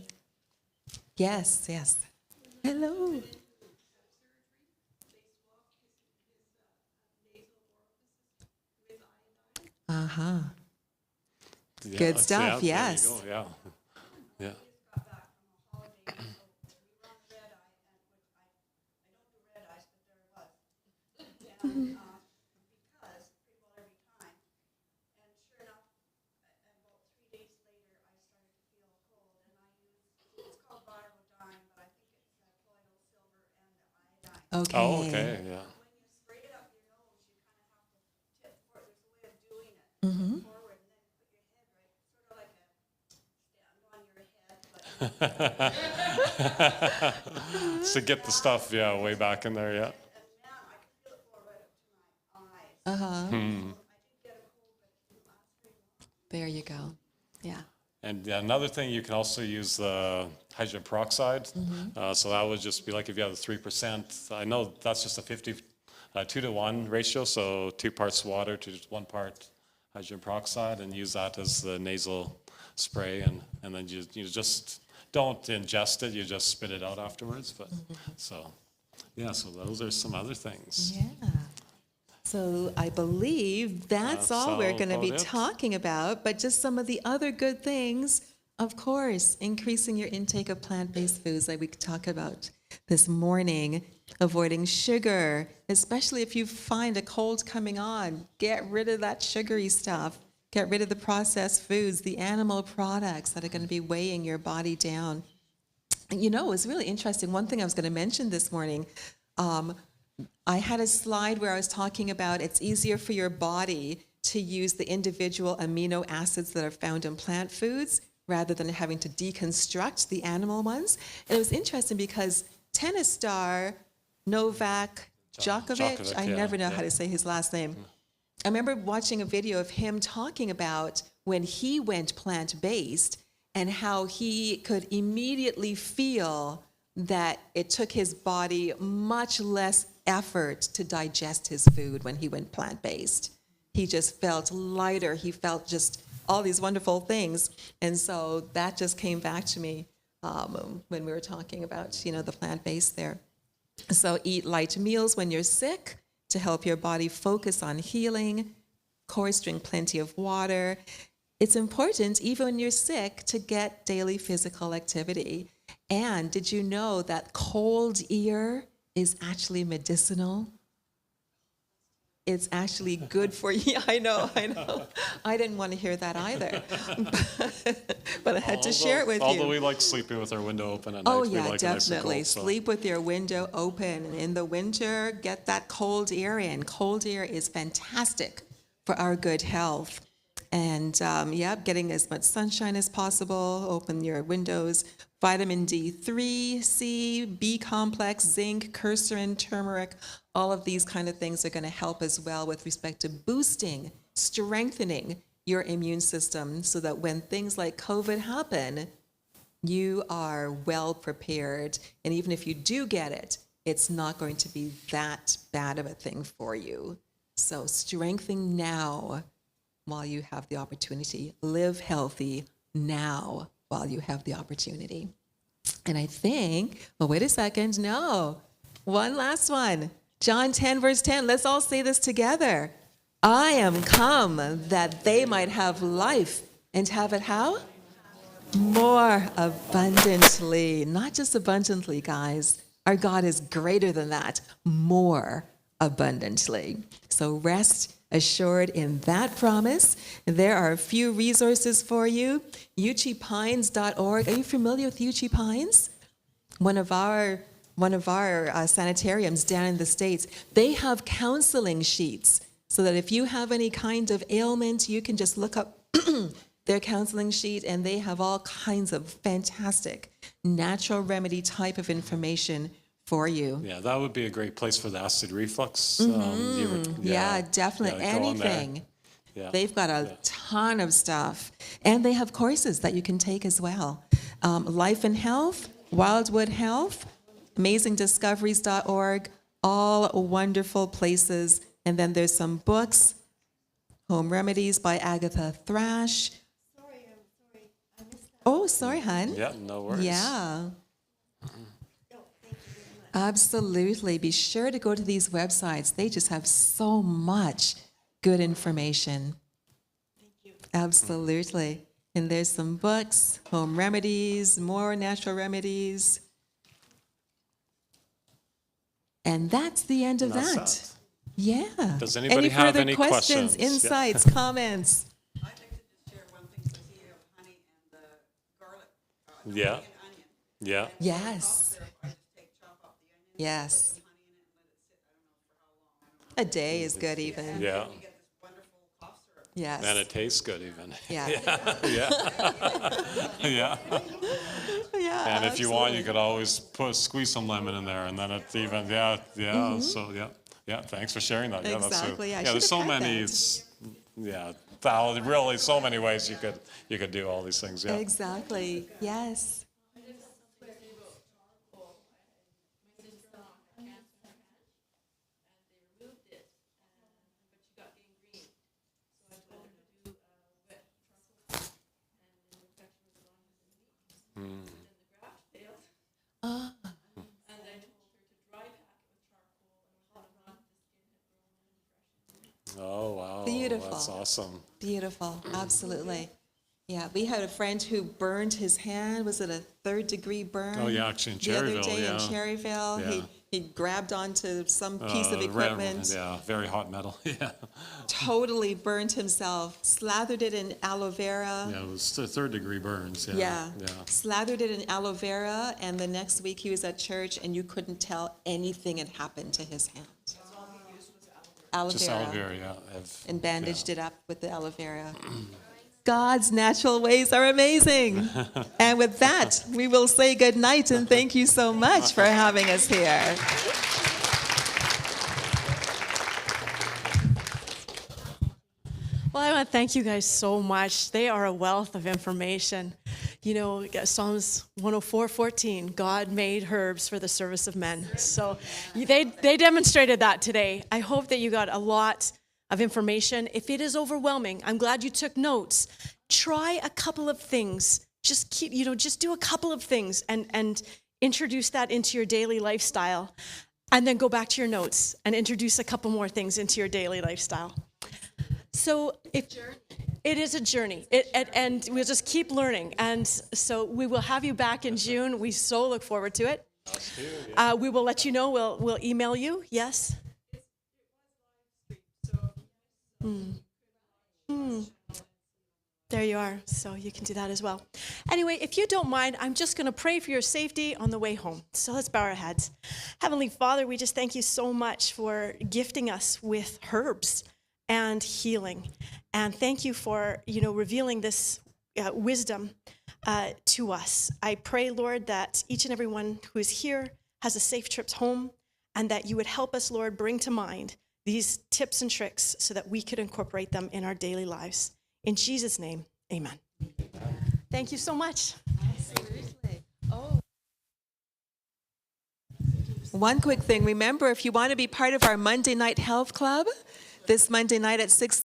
Yes. Hello. Uh-huh. Yeah, Good stuff, yeah, yes. There you go, yeah. Because pretty well every time, and sure enough, about 3 days later, I started to feel cold, and I use, it's called Virodine, but I think it's colloidal silver and the iodine. Okay. Oh, okay, yeah. When you spray it up your nose, you kind of have to tip forward. There's a way of doing it. Tip forward, and then put your head right, sort of like a stand on your head, but To get the stuff, way back in there, yeah. and man, I could feel it go right up to my eyes. I did get a cold, but it didn't last very long. There you go. Yeah. And another thing, you can also use hydrogen peroxide. So that would just be like if you have the 3%. I know that's just a 2-to-1 ratio, so 2 parts water to just 1 part hydrogen peroxide, and use that as the nasal spray. And then you just don't ingest it, you just spit it out afterwards. But so those are some other things. Yeah. So I believe that's all we're going to be about it. talking about, but just some of the other good things, of course, increasing your intake of plant-based foods like we talked about this morning, avoiding sugar, especially if you find a cold coming on, get rid of that sugary stuff, get rid of the processed foods, the animal products that are going to be weighing your body down. And it was really interesting. One thing I was going to mention this morning, I had a slide where I was talking about it's easier for your body to use the individual amino acids that are found in plant foods rather than having to deconstruct the animal ones. And it was interesting because tennis star Novak Djokovic, I never know how to say his last name. I remember watching a video of him talking about when he went plant-based and how he could immediately feel that it took his body much less effort to digest his food when he went plant-based. He just felt lighter. He felt just all these wonderful things. And so that just came back to me when we were talking about, the plant-based there. So eat light meals when you're sick to help your body focus on healing. Of course, drink plenty of water. It's important, even when you're sick, to get daily physical activity. And did you know that cold ear is actually medicinal? It's actually good for you. I know. I didn't want to hear that either. But I had to share it with you. Although we like sleeping with our window open at night. Oh, we yeah, like it nice and definitely. cold, so. Sleep with your window open. And in the winter, get that cold air in. Cold air is fantastic for our good health. And, getting as much sunshine as possible. Open your windows. Vitamin D3, C, B complex, zinc, quercetin, turmeric, all of these kind of things are going to help as well with respect to boosting, strengthening your immune system so that when things like COVID happen, you are well prepared. And even if you do get it, it's not going to be that bad of a thing for you. So strengthen now while you have the opportunity. Live healthy now while you have the opportunity. And I think, wait a second, no. One last one. John 10, verse 10. Let's all say this together. I am come that they might have life and have it how? More abundantly. Not just abundantly, guys. Our God is greater than that. More abundantly. So rest assured in that promise. There are a few resources for you. uchipines.org. Are you familiar with Uchie Pines? One of our sanitariums down in the States, they have counseling sheets so that if you have any kind of ailment, you can just look up their counseling sheet, and they have all kinds of fantastic natural remedy type of information for you. Yeah, that would be a great place for the acid reflux. Yeah, definitely. go on there. Anything. Yeah. They've got a ton of stuff. And they have courses that you can take as well. Life and Health, Wildwood Health, amazingdiscoveries.org, all wonderful places. And then there's some books, Home Remedies by Agatha Thrash. Sorry, I missed that. Oh, sorry, hon. Yeah, no worries. Yeah. Oh, thank you very much. Absolutely. Be sure to go to these websites. They just have so much good information. Thank you. Absolutely. And there's some books, home remedies, more natural remedies. And that's the end of That's that. it. Yeah. Does anybody have further any questions, questions? Yeah. insights, comments? I'd like to just share one thing, so here, honey and the garlic. Yeah. And onion. Yeah. Yes. I just chop up the onion, Yes. put some honey in it, and let it sit, I don't know for how long, I don't know. A day is good even. Yeah. You get this wonderful cough syrup. Yes. And it tastes good even. Yeah. Yeah. Yeah. And if you want, you could always squeeze some lemon in there, and then it's even, So, thanks for sharing that. Yeah, Exactly, I That's there's should so have had many, really so many ways you could do all these things, yeah. Exactly. Yes. Oh, wow. Beautiful. That's awesome. Beautiful, absolutely. Yeah, we had a friend who burned his hand. Was it a 3rd-degree burn? Oh, yeah, actually in The other Cherryville, day in yeah. Cherryville, Yeah. he grabbed onto some piece of equipment, Yeah, very hot metal, yeah. totally burned himself, slathered it in aloe vera. Yeah, it was 3rd-degree burns, Yeah. Yeah. Slathered it in aloe vera, and the next week he was at church, and you couldn't tell anything had happened to his hand. Aloe Just vera. aloe vera, yeah. And bandaged it up with the aloe vera. God's natural ways are amazing. And with that, we will say good night and thank you so much for having us here. Well, I want to thank you guys so much. They are a wealth of information. You know, Psalms 104:14, God made herbs for the service of men. So they demonstrated that today. I hope that you got a lot of information. If it is overwhelming, I'm glad you took notes. try a couple of things. Just just do a couple of things and introduce that into your daily lifestyle. And then go back to your notes and introduce a couple more things into your daily lifestyle. So it is a journey, and we'll just keep learning. And so we will have you back in June. We so look forward to it. We will let you know. We'll email you. Yes. There you are. So you can do that as well. Anyway, if you don't mind, I'm just going to pray for your safety on the way home. So let's bow our heads. Heavenly Father, we just thank you so much for gifting us with herbs and healing. And thank you for, revealing this wisdom to us. I pray, Lord, that each and every one who is here has a safe trip home, and that you would help us, Lord, bring to mind these tips and tricks so that we could incorporate them in our daily lives. In Jesus' name, amen. Thank you so much. Absolutely. Oh. One quick thing. Remember, if you want to be part of our Monday Night Health Club, this Monday night at 6:30,